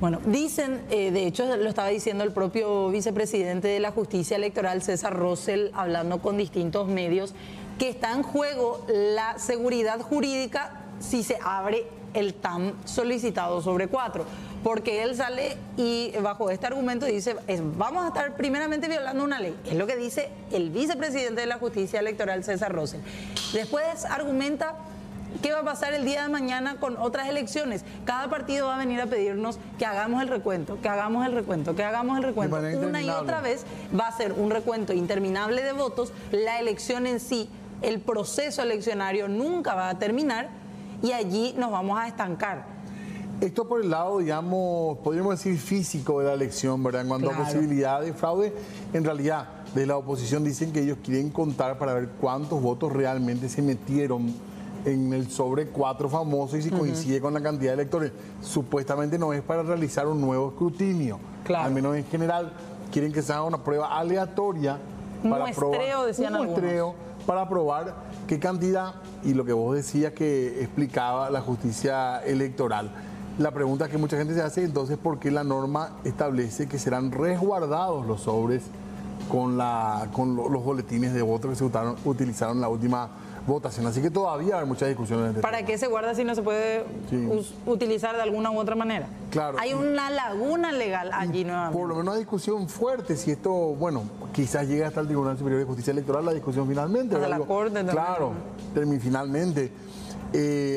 Speaker 2: Bueno, dicen, de hecho lo estaba diciendo el propio vicepresidente de la Justicia Electoral, César Rosell, hablando con distintos medios, que está en juego la seguridad jurídica si se abre el tan solicitado sobre 4. Porque él sale y bajo este argumento dice, vamos a estar primeramente violando una ley. Es lo que dice el vicepresidente de la Justicia Electoral, César Rosell. Después argumenta qué va a pasar el día de mañana con otras elecciones. Cada partido va a venir a pedirnos que hagamos el recuento, que hagamos el recuento, que hagamos el recuento. Una y otra vez va a ser un recuento interminable de votos. La elección en sí, el proceso eleccionario nunca va a terminar y allí nos vamos a estancar.
Speaker 1: Esto por el lado, digamos, podríamos decir físico de la elección, ¿verdad? En cuanto a posibilidad de fraude, en realidad, de la oposición dicen que ellos quieren contar para ver cuántos votos realmente se metieron en el sobre 4 famoso y si coincide con la cantidad de electores. Supuestamente no es para realizar un nuevo escrutinio. Al menos en general, quieren que se haga una prueba aleatoria para
Speaker 2: muestreo, decían
Speaker 1: un muestreo
Speaker 2: algunos,
Speaker 1: para probar qué cantidad, y lo que vos decías que explicaba la justicia electoral. La pregunta que mucha gente se hace, entonces, ¿por qué la norma establece que serán resguardados los sobres con los boletines de voto que se utilizaron en la última votación? Así que todavía hay muchas discusiones en este
Speaker 2: ¿Para
Speaker 1: tema.
Speaker 2: qué se guarda si no se puede utilizar de alguna u otra manera?
Speaker 1: Claro.
Speaker 2: Hay una laguna legal allí nuevamente.
Speaker 1: Por lo menos una discusión fuerte, si esto, bueno, quizás llegue hasta el Tribunal Superior de Justicia Electoral, la discusión finalmente.
Speaker 2: Hasta la Corte también.
Speaker 1: Claro, finalmente.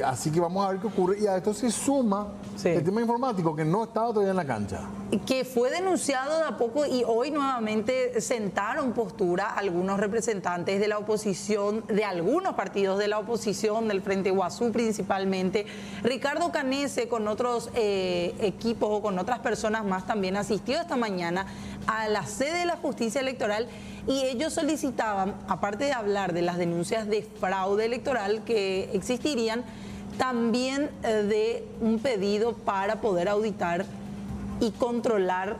Speaker 1: Así que vamos a ver qué ocurre. Y a esto se suma el tema informático, que no estaba todavía en la cancha.
Speaker 2: Que fue denunciado de a poco y hoy nuevamente sentaron postura algunos representantes de la oposición, de algunos partidos de la oposición, del Frente Guazú principalmente. Ricardo Canese con otros equipos o con otras personas más también asistió esta mañana a la sede de la Justicia Electoral y ellos solicitaban, aparte de hablar de las denuncias de fraude electoral que existirían, también de un pedido para poder auditar y controlar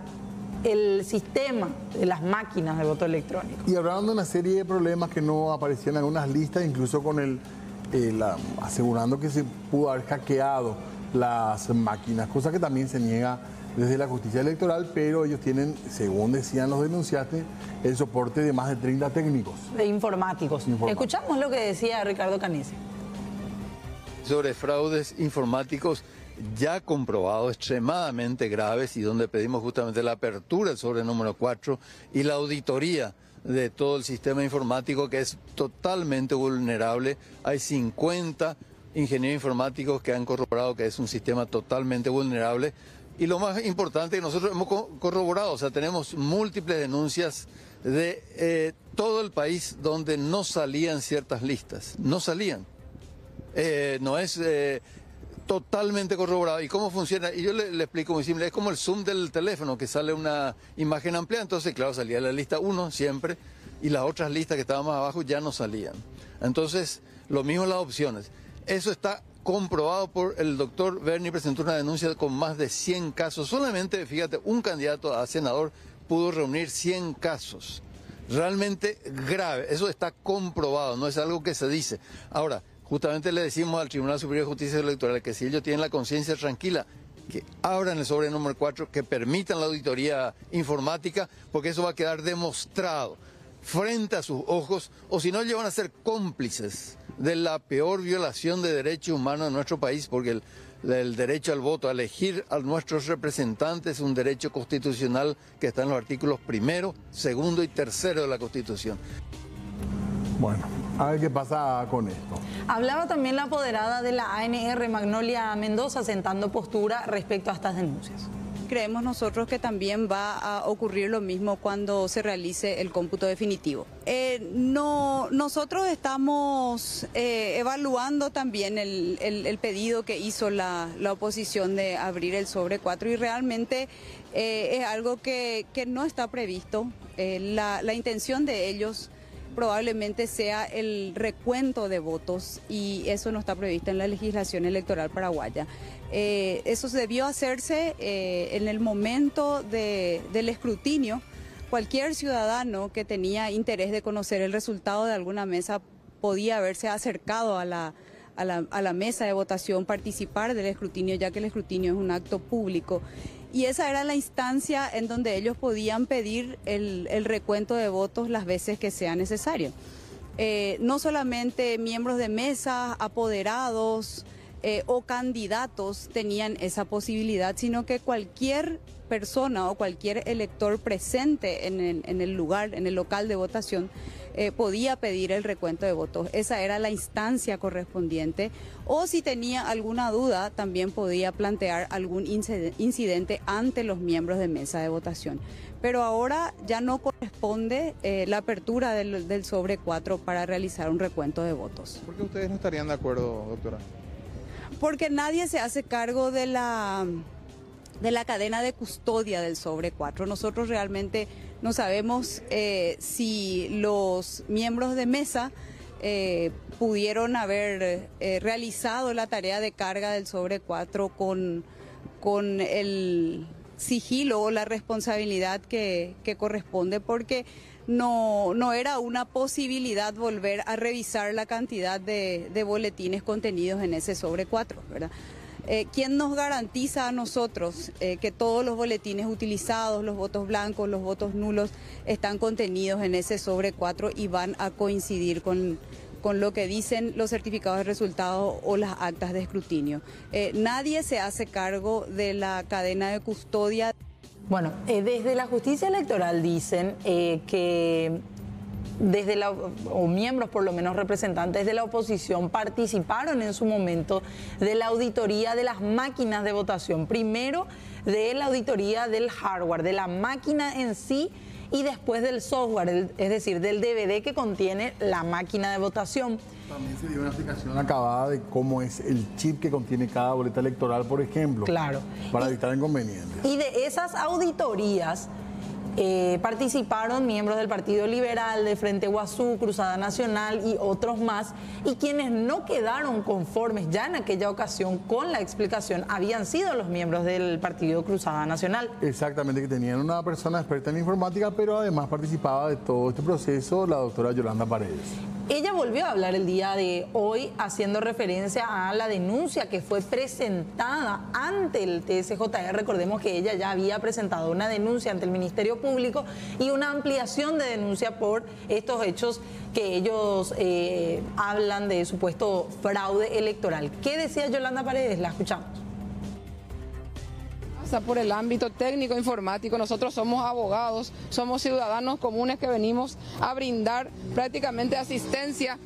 Speaker 2: el sistema de las máquinas de voto electrónico.
Speaker 1: Y hablaron de una serie de problemas que no aparecían en algunas listas, incluso con asegurando que se pudo haber hackeado las máquinas, cosa que también se niega desde la justicia electoral, pero ellos tienen, según decían los denunciantes, el soporte de más de 30 técnicos.
Speaker 2: De informáticos. Escuchamos lo que decía Ricardo Canese.
Speaker 8: Sobre fraudes informáticos ya comprobados, extremadamente graves, y donde pedimos justamente la apertura del sobre número 4 y la auditoría de todo el sistema informático, que es totalmente vulnerable. Hay 50 ingenieros informáticos que han corroborado que es un sistema totalmente vulnerable. Y lo más importante, que nosotros hemos corroborado, o sea, tenemos múltiples denuncias de todo el país donde no salían ciertas listas, no salían. No es totalmente corroborado. ¿Y cómo funciona? Y yo le explico muy simple, es como el zoom del teléfono, que sale una imagen amplia, entonces claro, salía la lista 1 siempre, y las otras listas que estaban más abajo ya no salían. Entonces, lo mismo las opciones. Eso está comprobado por el doctor Berni, presentó una denuncia con más de 100 casos. Solamente, fíjate, un candidato a senador pudo reunir 100 casos. Realmente grave, eso está comprobado, no es algo que se dice. Ahora, justamente le decimos al Tribunal Superior de Justicia Electoral que si ellos tienen la conciencia tranquila, que abran el sobre número 4, que permitan la auditoría informática, porque eso va a quedar demostrado frente a sus ojos, o si no, ellos van a ser cómplices de la peor violación de derechos humanos en nuestro país, porque el derecho al voto, a elegir a nuestros representantes, es un derecho constitucional que está en los artículos 1, 2 y 3 de la Constitución.
Speaker 1: Bueno, a ver qué pasa con esto.
Speaker 2: Hablaba también la apoderada de la ANR, Magnolia Mendoza, sentando postura respecto a estas denuncias.
Speaker 9: Creemos nosotros que también va a ocurrir lo mismo cuando se realice el cómputo definitivo. Nosotros estamos evaluando también el pedido que hizo la oposición de abrir el sobre 4 y realmente es algo que no está previsto. La intención de ellos probablemente sea el recuento de votos y eso no está previsto en la legislación electoral paraguaya. Eso debió hacerse en el momento del escrutinio. Cualquier ciudadano que tenía interés de conocer el resultado de alguna mesa podía haberse acercado a la mesa de votación, participar del escrutinio, ya que el escrutinio es un acto público. Y esa era la instancia en donde ellos podían pedir el recuento de votos las veces que sea necesario. No solamente miembros de mesa, apoderados o candidatos tenían esa posibilidad, sino que cualquier persona o cualquier elector presente en el lugar, en el local de votación, podía pedir el recuento de votos. Esa era la instancia correspondiente. O si tenía alguna duda, también podía plantear algún incidente ante los miembros de mesa de votación. Pero ahora ya no corresponde la apertura del sobre 4 para realizar un recuento de votos.
Speaker 10: ¿Por qué ustedes no estarían de acuerdo, doctora?
Speaker 9: Porque nadie se hace cargo de la cadena de custodia del sobre 4. Nosotros realmente no sabemos si los miembros de mesa pudieron haber realizado la tarea de carga del sobre 4 con el sigilo o la responsabilidad que corresponde, porque no era una posibilidad volver a revisar la cantidad de boletines contenidos en ese sobre 4, ¿verdad? ¿Quién nos garantiza a nosotros que todos los boletines utilizados, los votos blancos, los votos nulos, están contenidos en ese sobre 4 y van a coincidir con lo que dicen los certificados de resultados o las actas de escrutinio? Nadie se hace cargo de la cadena de custodia.
Speaker 2: Bueno, desde la justicia electoral dicen que o miembros por lo menos representantes de la oposición participaron en su momento de la auditoría de las máquinas de votación. Primero de la auditoría del hardware, de la máquina en sí, y después del software, es decir, del DVD que contiene la máquina de votación.
Speaker 1: También se dio una explicación acabada de cómo es el chip que contiene cada boleta electoral, por ejemplo.
Speaker 2: Claro.
Speaker 1: Para evitar inconvenientes.
Speaker 2: Y de esas auditorías Participaron miembros del Partido Liberal, de Frente Guazú, Cruzada Nacional y otros más, y quienes no quedaron conformes ya en aquella ocasión con la explicación habían sido los miembros del Partido Cruzada Nacional.
Speaker 1: Exactamente, que tenían una persona experta en informática, pero además participaba de todo este proceso, la doctora Yolanda Paredes.
Speaker 2: Ella volvió a hablar el día de hoy haciendo referencia a la denuncia que fue presentada ante el TSJE. Recordemos que ella ya había presentado una denuncia ante el Ministerio Público y una ampliación de denuncia por estos hechos que ellos hablan de supuesto fraude electoral. ¿Qué decía Yolanda Paredes? La escuchamos.
Speaker 11: Por el ámbito técnico informático, nosotros somos abogados, somos ciudadanos comunes que venimos a brindar prácticamente asistencia,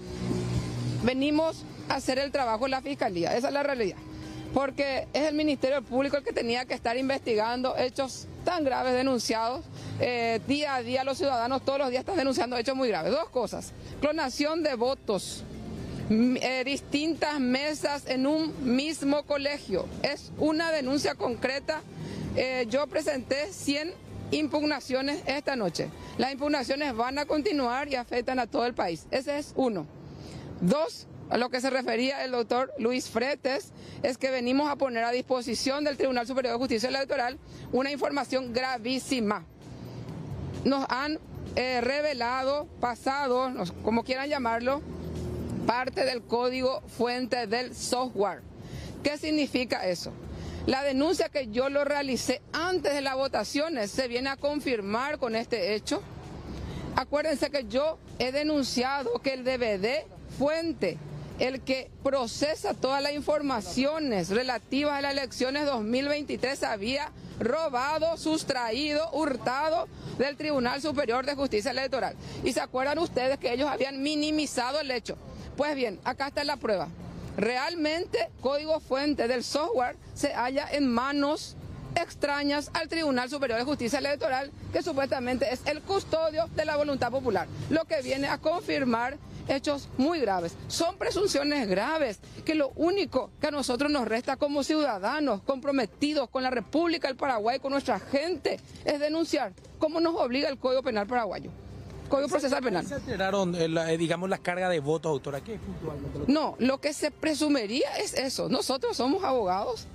Speaker 11: venimos a hacer el trabajo en la Fiscalía, esa es la realidad, porque es el Ministerio Público el que tenía que estar investigando hechos tan graves denunciados, día a día los ciudadanos todos los días están denunciando hechos muy graves. Dos cosas: clonación de votos, distintas mesas en un mismo colegio, es una denuncia concreta. Yo presenté 100 impugnaciones esta noche. Las impugnaciones van a continuar y afectan a todo el país. Ese es uno. Dos, a lo que se refería el doctor Luis Fretes, es que venimos a poner a disposición del Tribunal Superior de Justicia Electoral una información gravísima. Nos han revelado, pasado, como quieran llamarlo, parte del código fuente del software. ¿Qué significa eso? La denuncia que yo lo realicé antes de las votaciones se viene a confirmar con este hecho. Acuérdense que yo he denunciado que el DVD fuente, el que procesa todas las informaciones relativas a las elecciones 2023, había robado, sustraído, hurtado del Tribunal Superior de Justicia Electoral. Y se acuerdan ustedes que ellos habían minimizado el hecho. Pues bien, acá está la prueba. Realmente, código fuente del software se halla en manos extrañas al Tribunal Superior de Justicia Electoral, que supuestamente es el custodio de la voluntad popular, lo que viene a confirmar hechos muy graves. Son presunciones graves, que lo único que a nosotros nos resta como ciudadanos comprometidos con la República del Paraguay, con nuestra gente, es denunciar, como nos obliga el Código Penal paraguayo. Código Procesal Penal.
Speaker 12: ¿Se alteraron, digamos, la carga de votos, doctora? ¿Qué es puntualmente?
Speaker 11: No, lo que se presumiría es eso. Nosotros somos abogados.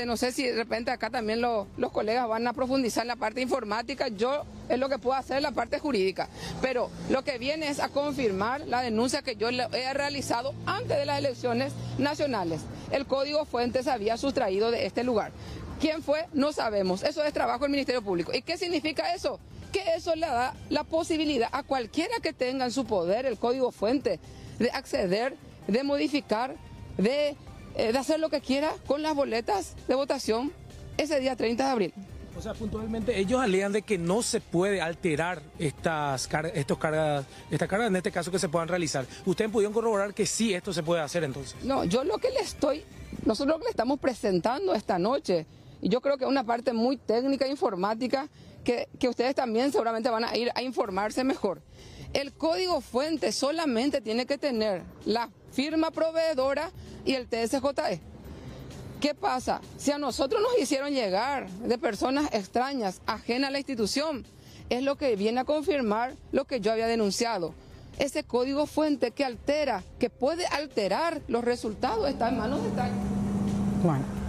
Speaker 11: No sé si de repente acá también los colegas van a profundizar en la parte informática. Yo es lo que puedo hacer en la parte jurídica. Pero lo que viene es a confirmar la denuncia que yo he realizado antes de las elecciones nacionales. El código fuente se había sustraído de este lugar. ¿Quién fue? No sabemos. Eso es trabajo del Ministerio Público. ¿Y qué significa eso? Que eso le da la posibilidad a cualquiera que tenga en su poder el código fuente de acceder, de modificar, de hacer lo que quiera con las boletas de votación ese día 30 de abril.
Speaker 12: O sea, puntualmente ellos alegan de que no se puede alterar estas cargas, en este caso que se puedan realizar. ¿Ustedes pudieron corroborar que sí esto se puede hacer entonces?
Speaker 11: No, nosotros lo que le estamos presentando esta noche, y yo creo que es una parte muy técnica e informática, que ustedes también seguramente van a ir a informarse mejor. El código fuente solamente tiene que tener la firma proveedora y el TSJE. ¿Qué pasa? Si a nosotros nos hicieron llegar de personas extrañas, ajenas a la institución, es lo que viene a confirmar lo que yo había denunciado. Ese código fuente que puede alterar los resultados, está en manos de extraños.
Speaker 2: Bueno.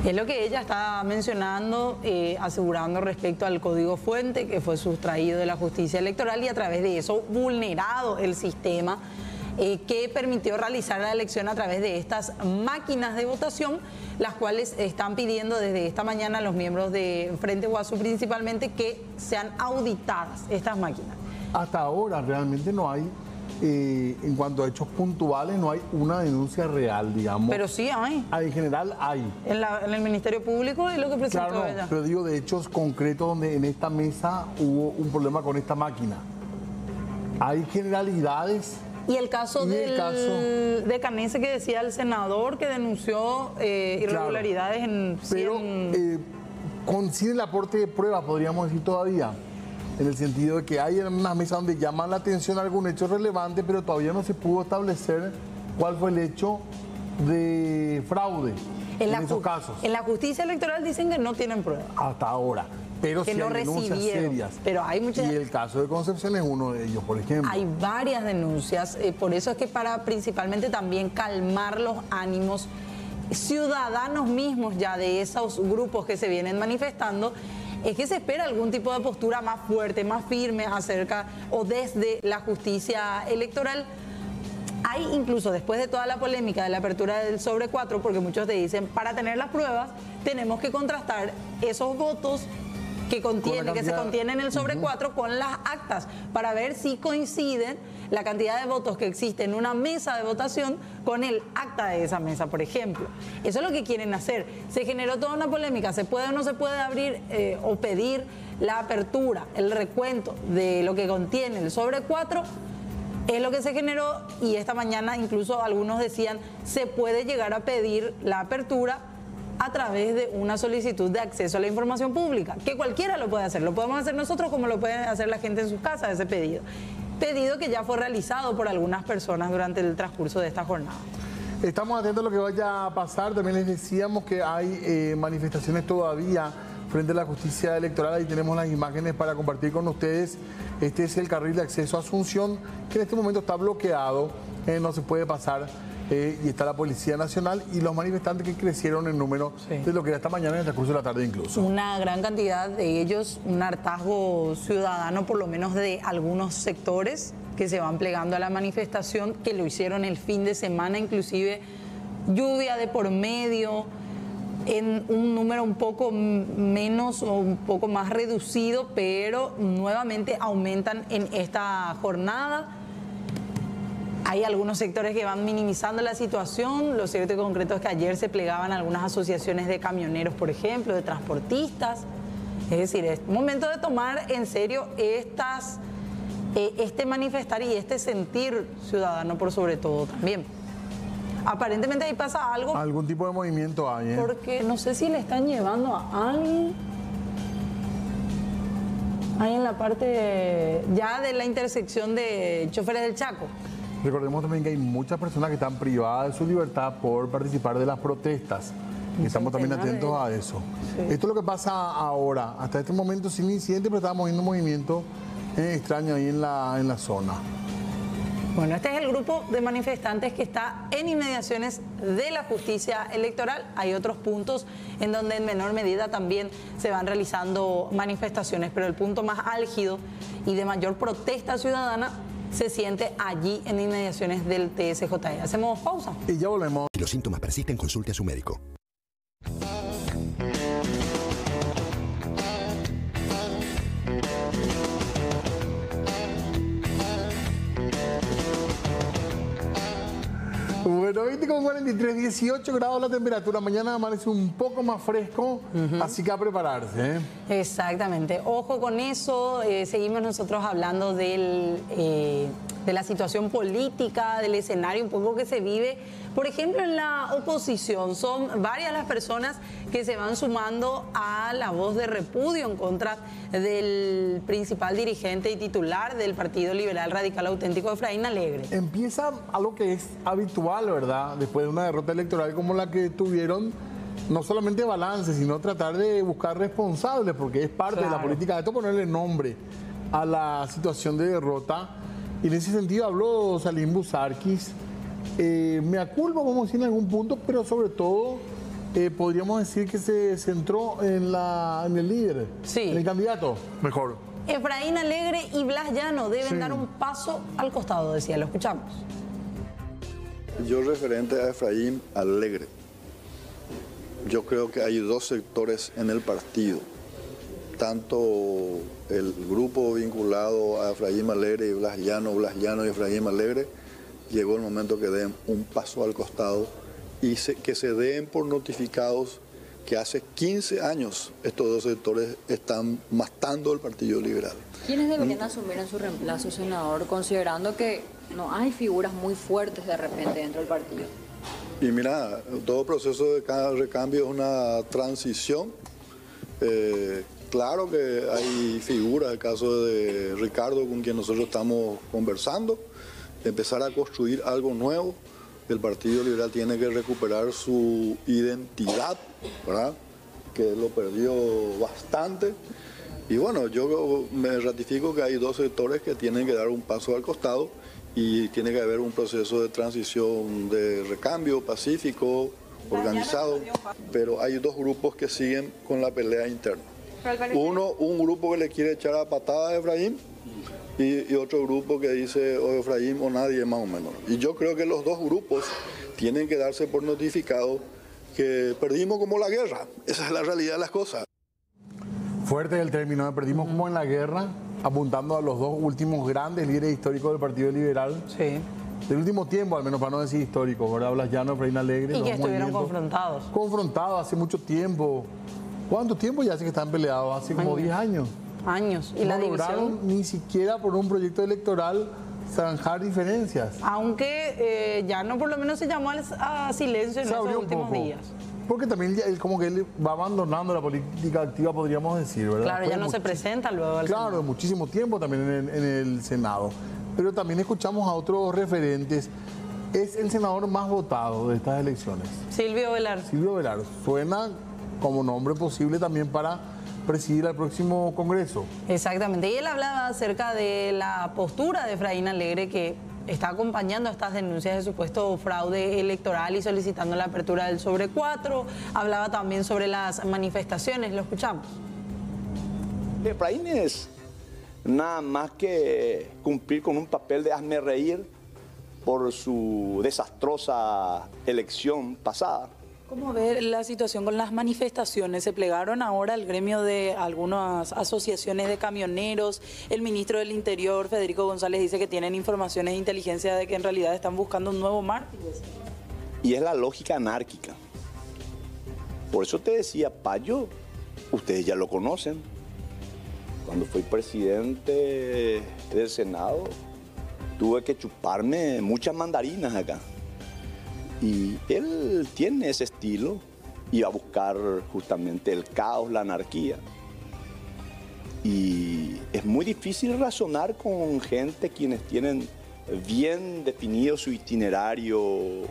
Speaker 2: Es lo que ella está mencionando, asegurando respecto al código fuente que fue sustraído de la justicia electoral y a través de eso vulnerado el sistema que permitió realizar la elección a través de estas máquinas de votación, las cuales están pidiendo desde esta mañana a los miembros de Frente Guazú principalmente que sean auditadas estas máquinas.
Speaker 1: Hasta ahora realmente no hay, en cuanto a hechos puntuales, no hay una denuncia real, digamos.
Speaker 2: Pero sí hay.
Speaker 1: En general hay.
Speaker 2: En el Ministerio Público es lo que presentó
Speaker 1: claro,
Speaker 2: ella.
Speaker 1: Pero digo de hechos concretos donde en esta mesa hubo un problema con esta máquina. Hay generalidades.
Speaker 2: Y el caso de Canese que decía el senador que denunció irregularidades claro, en 100...
Speaker 1: Pero consigue el aporte de pruebas, podríamos decir todavía, en el sentido de que hay una mesa donde llaman la atención algún hecho relevante, pero todavía no se pudo establecer cuál fue el hecho de fraude en esos casos.
Speaker 2: En la justicia electoral dicen que no tienen pruebas.
Speaker 1: Hasta ahora. pero
Speaker 2: que
Speaker 1: sí
Speaker 2: no
Speaker 1: hay denuncias
Speaker 2: recibieron.
Speaker 1: serias.
Speaker 2: Pero hay muchas.
Speaker 1: Y el caso de Concepción es uno de ellos, por ejemplo.
Speaker 2: Hay varias denuncias, por eso es que para principalmente también calmar los ánimos ciudadanos mismos ya de esos grupos que se vienen manifestando, es que se espera algún tipo de postura más fuerte, más firme acerca o desde la justicia electoral. Hay incluso después de toda la polémica de la apertura del sobre 4, porque muchos te dicen, para tener las pruebas tenemos que contrastar esos votos que se contienen en el sobre 4 con las actas para ver si coinciden la cantidad de votos que existe en una mesa de votación con el acta de esa mesa, por ejemplo. Eso es lo que quieren hacer. Se generó toda una polémica, ¿se puede o no se puede abrir o pedir la apertura, el recuento de lo que contiene el sobre 4? Es lo que se generó y esta mañana incluso algunos decían se puede llegar a pedir la apertura a través de una solicitud de acceso a la información pública, que cualquiera lo puede hacer, lo podemos hacer nosotros como lo puede hacer la gente en sus casas, ese pedido que ya fue realizado por algunas personas durante el transcurso de esta jornada.
Speaker 1: Estamos atentos a lo que vaya a pasar, también les decíamos que hay manifestaciones todavía frente a la justicia electoral, ahí tenemos las imágenes para compartir con ustedes. Este es el carril de acceso a Asunción, que en este momento está bloqueado, no se puede pasar, y está la Policía Nacional y los manifestantes que crecieron en número de lo que era esta mañana en el transcurso de la tarde incluso.
Speaker 2: Una gran cantidad de ellos, un hartazgo ciudadano por lo menos de algunos sectores que se van plegando a la manifestación, que lo hicieron el fin de semana, inclusive lluvia de por medio, en un número un poco menos o un poco más reducido, pero nuevamente aumentan en esta jornada. Hay algunos sectores que van minimizando la situación. Lo cierto y concreto es que ayer se plegaban algunas asociaciones de camioneros, por ejemplo, de transportistas. Es decir, es momento de tomar en serio este manifestar y este sentir ciudadano por sobre todo también. Aparentemente ahí pasa algo.
Speaker 1: Algún tipo de movimiento hay,
Speaker 2: Porque no sé si le están llevando a alguien. Ahí en la parte ya de la intersección de Choferes del Chaco.
Speaker 1: Recordemos también que hay muchas personas que están privadas de su libertad por participar de las protestas. Y estamos también atentos a eso. Sí. Esto es lo que pasa ahora. Hasta este momento sin incidente, pero estamos viendo un movimiento extraño ahí en la zona.
Speaker 2: Bueno, este es el grupo de manifestantes que está en inmediaciones de la justicia electoral. Hay otros puntos en donde en menor medida también se van realizando manifestaciones, pero el punto más álgido y de mayor protesta ciudadana se siente allí en inmediaciones del TSJE. Hacemos pausa.
Speaker 1: Y ya volvemos.
Speaker 13: Si los síntomas persisten, consulte a su médico.
Speaker 1: Bueno, 20 con 43, 18 grados la temperatura. Mañana amanece un poco más fresco, así que a prepararse.
Speaker 2: Exactamente. Ojo con eso. Seguimos nosotros hablando de la situación política, del escenario un poco que se vive. Por ejemplo, en la oposición son varias las personas que se van sumando a la voz de repudio en contra del principal dirigente y titular del Partido Liberal Radical Auténtico, Efraín Alegre.
Speaker 1: Empieza algo que es habitual, ¿verdad? Después de una derrota electoral como la que tuvieron, no solamente balance, sino tratar de buscar responsables, porque es parte de la política de esto, ponerle nombre a la situación de derrota. Y en ese sentido habló Salim Busarquis. Me aculpo, como decir, en algún punto, pero sobre todo podríamos decir que se centró en el líder, en el candidato, mejor.
Speaker 2: Efraín Alegre y Blas Llano deben dar un paso al costado, decía, lo escuchamos.
Speaker 14: Yo referente a Efraín Alegre, yo creo que hay dos sectores en el partido, tanto el grupo vinculado a Efraín Alegre y Blas Llano y Efraín Alegre. Llegó el momento que den un paso al costado y que se den por notificados que hace 15 años estos dos sectores están matando el Partido Liberal.
Speaker 15: ¿Quiénes deberían asumir en su reemplazo, senador, considerando que no hay figuras muy fuertes de repente dentro del partido?
Speaker 14: Y mira, todo proceso de recambio es una transición. Claro que hay figuras, el caso de Ricardo, con quien nosotros estamos conversando, empezar a construir algo nuevo. El Partido Liberal tiene que recuperar su identidad, ¿verdad? que lo perdió bastante. Y bueno, yo me ratifico que hay dos sectores que tienen que dar un paso al costado y tiene que haber un proceso de transición, de recambio pacífico, organizado, pero hay dos grupos que siguen con la pelea interna. Uno, un grupo que le quiere echar a patada a Efraín y otro grupo que dice o Efraín o nadie, más o menos. Y yo creo que los dos grupos tienen que darse por notificado que perdimos como la guerra. Esa es la realidad de las cosas.
Speaker 1: Fuerte el término, perdimos como en la guerra, apuntando a los dos últimos grandes líderes históricos del Partido Liberal.
Speaker 2: Sí.
Speaker 1: Del último tiempo, al menos para no decir histórico, ¿verdad? Blas Llano, Efraín Alegre.
Speaker 2: Y que estuvieron confrontados.
Speaker 1: Confrontados hace mucho tiempo. ¿Cuánto tiempo ya hace que están peleados? Hace como 10 años.
Speaker 2: Años. Y
Speaker 1: no
Speaker 2: la
Speaker 1: lograron ni siquiera por un proyecto electoral zanjar diferencias.
Speaker 2: Aunque Llano por lo menos se llamó a silencio en esos últimos días.
Speaker 1: Porque también como que él va abandonando la política activa, podríamos decir, ¿verdad?
Speaker 2: Claro, ya no se presenta luego al
Speaker 1: Claro,
Speaker 2: Senado.
Speaker 1: muchísimo tiempo también en el Senado. Pero también escuchamos a otros referentes. Es el senador más votado de estas elecciones.
Speaker 2: Silvio Velar.
Speaker 1: Silvio Velar. Suena como nombre posible también para presidir al próximo Congreso.
Speaker 2: Exactamente. Y él hablaba acerca de la postura de Efraín Alegre, que está acompañando estas denuncias de supuesto fraude electoral y solicitando la apertura del sobre 4. Hablaba también sobre las manifestaciones. Lo escuchamos.
Speaker 16: Efraín es nada más que cumplir con un papel de hazme reír por su desastrosa elección pasada.
Speaker 17: ¿Cómo ve la situación con las manifestaciones? Se plegaron ahora al gremio de algunas asociaciones de camioneros. El ministro del Interior, Federico González, dice que tienen informaciones de inteligencia de que en realidad están buscando un nuevo mártir.
Speaker 16: Y es la lógica anárquica. Por eso te decía, Payo, ustedes ya lo conocen. Cuando fui presidente del Senado, tuve que chuparme muchas mandarinas acá. Y él tiene ese estilo y va a buscar justamente el caos, la anarquía. Y es muy difícil razonar con gente quienes tienen bien definido su itinerario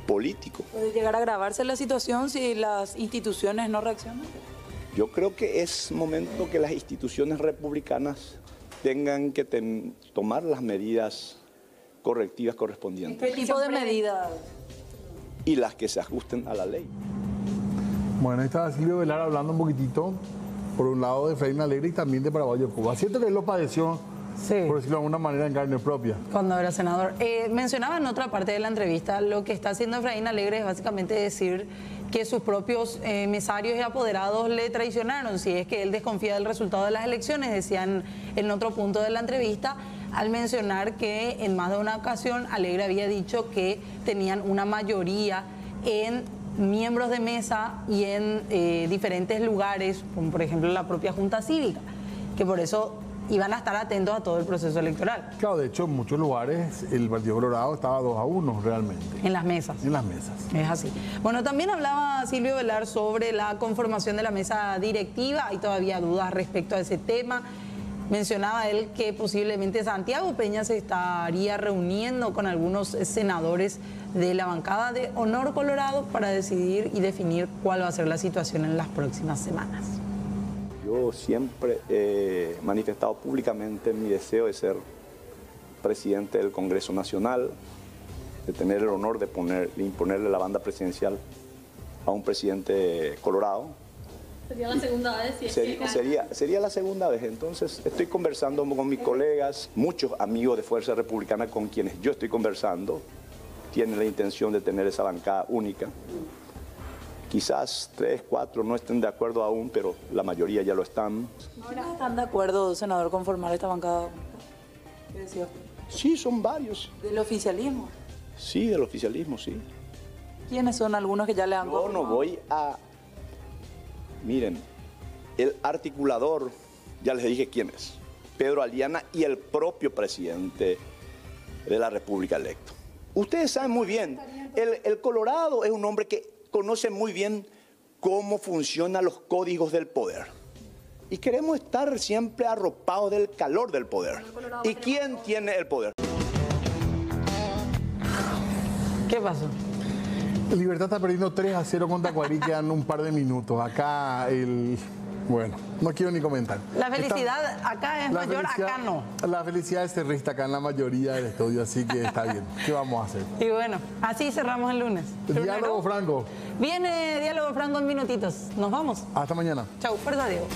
Speaker 16: político.
Speaker 17: ¿Puede llegar a agravarse la situación si las instituciones no reaccionan?
Speaker 16: Yo creo que es momento que las instituciones republicanas tengan que tomar las medidas correctivas correspondientes.
Speaker 17: ¿Qué tipo de medidas?
Speaker 16: Y las que se ajusten a la ley.
Speaker 1: Bueno, ahí está Silvio Velar hablando un poquitito, por un lado de Efraín Alegre y también de Paraguayo Cuba. Siento que él lo padeció, por decirlo de alguna manera, en carne propia.
Speaker 2: Cuando era senador. Mencionaba en otra parte de la entrevista, lo que está haciendo Efraín Alegre es básicamente decir que sus propios emisarios y apoderados le traicionaron, si es que él desconfía del resultado de las elecciones, decían en otro punto de la entrevista, al mencionar que en más de una ocasión Alegre había dicho que tenían una mayoría en miembros de mesa y en diferentes lugares, como por ejemplo la propia Junta Cívica, que por eso iban a estar atentos a todo el proceso electoral.
Speaker 1: Claro, de hecho en muchos lugares el Partido Colorado estaba 2-1 realmente.
Speaker 2: En las mesas.
Speaker 1: En las mesas.
Speaker 2: Es así. Bueno, también hablaba Silvio Velar sobre la conformación de la mesa directiva. Hay todavía dudas respecto a ese tema. Mencionaba él que posiblemente Santiago Peña se estaría reuniendo con algunos senadores de la bancada de Honor Colorado para decidir y definir cuál va a ser la situación en las próximas semanas.
Speaker 16: Yo siempre he manifestado públicamente mi deseo de ser presidente del Congreso Nacional, de tener el honor de imponerle la banda presidencial a un presidente colorado.
Speaker 18: Sería la segunda vez.
Speaker 16: Sería la segunda vez. Entonces estoy conversando con mis colegas, muchos amigos de Fuerza Republicana con quienes yo estoy conversando, tienen la intención de tener esa bancada única. Quizás 3, 4 no estén de acuerdo aún, pero la mayoría ya lo están.
Speaker 17: ¿Ahora están de acuerdo, senador, con formar esta bancada? ¿Qué decía?
Speaker 16: Sí, son varios.
Speaker 17: ¿Del oficialismo?
Speaker 16: Sí, del oficialismo, sí.
Speaker 17: ¿Quiénes son algunos que ya le han
Speaker 16: Yo no voy a... Miren, el articulador, ya les dije quién es, Pedro Aliana y el propio presidente de la República electo. Ustedes saben muy bien, el Colorado es un hombre que conoce muy bien cómo funcionan los códigos del poder. Y queremos estar siempre arropados del calor del poder. ¿Y quién tiene el poder?
Speaker 2: ¿Qué pasó?
Speaker 1: Libertad está perdiendo 3-0 contra Tacuarí, quedan un par de minutos. Acá bueno, no quiero ni comentar.
Speaker 2: La felicidad acá es mayor, acá no.
Speaker 1: La felicidad es cerrista acá en la mayoría del estudio, así que está bien. ¿Qué vamos a hacer?
Speaker 2: Y bueno, así cerramos el lunes.
Speaker 1: Diálogo Franco.
Speaker 2: Viene Diálogo Franco en minutitos. Nos vamos.
Speaker 1: Hasta mañana.
Speaker 2: Chau, fuerza Diego.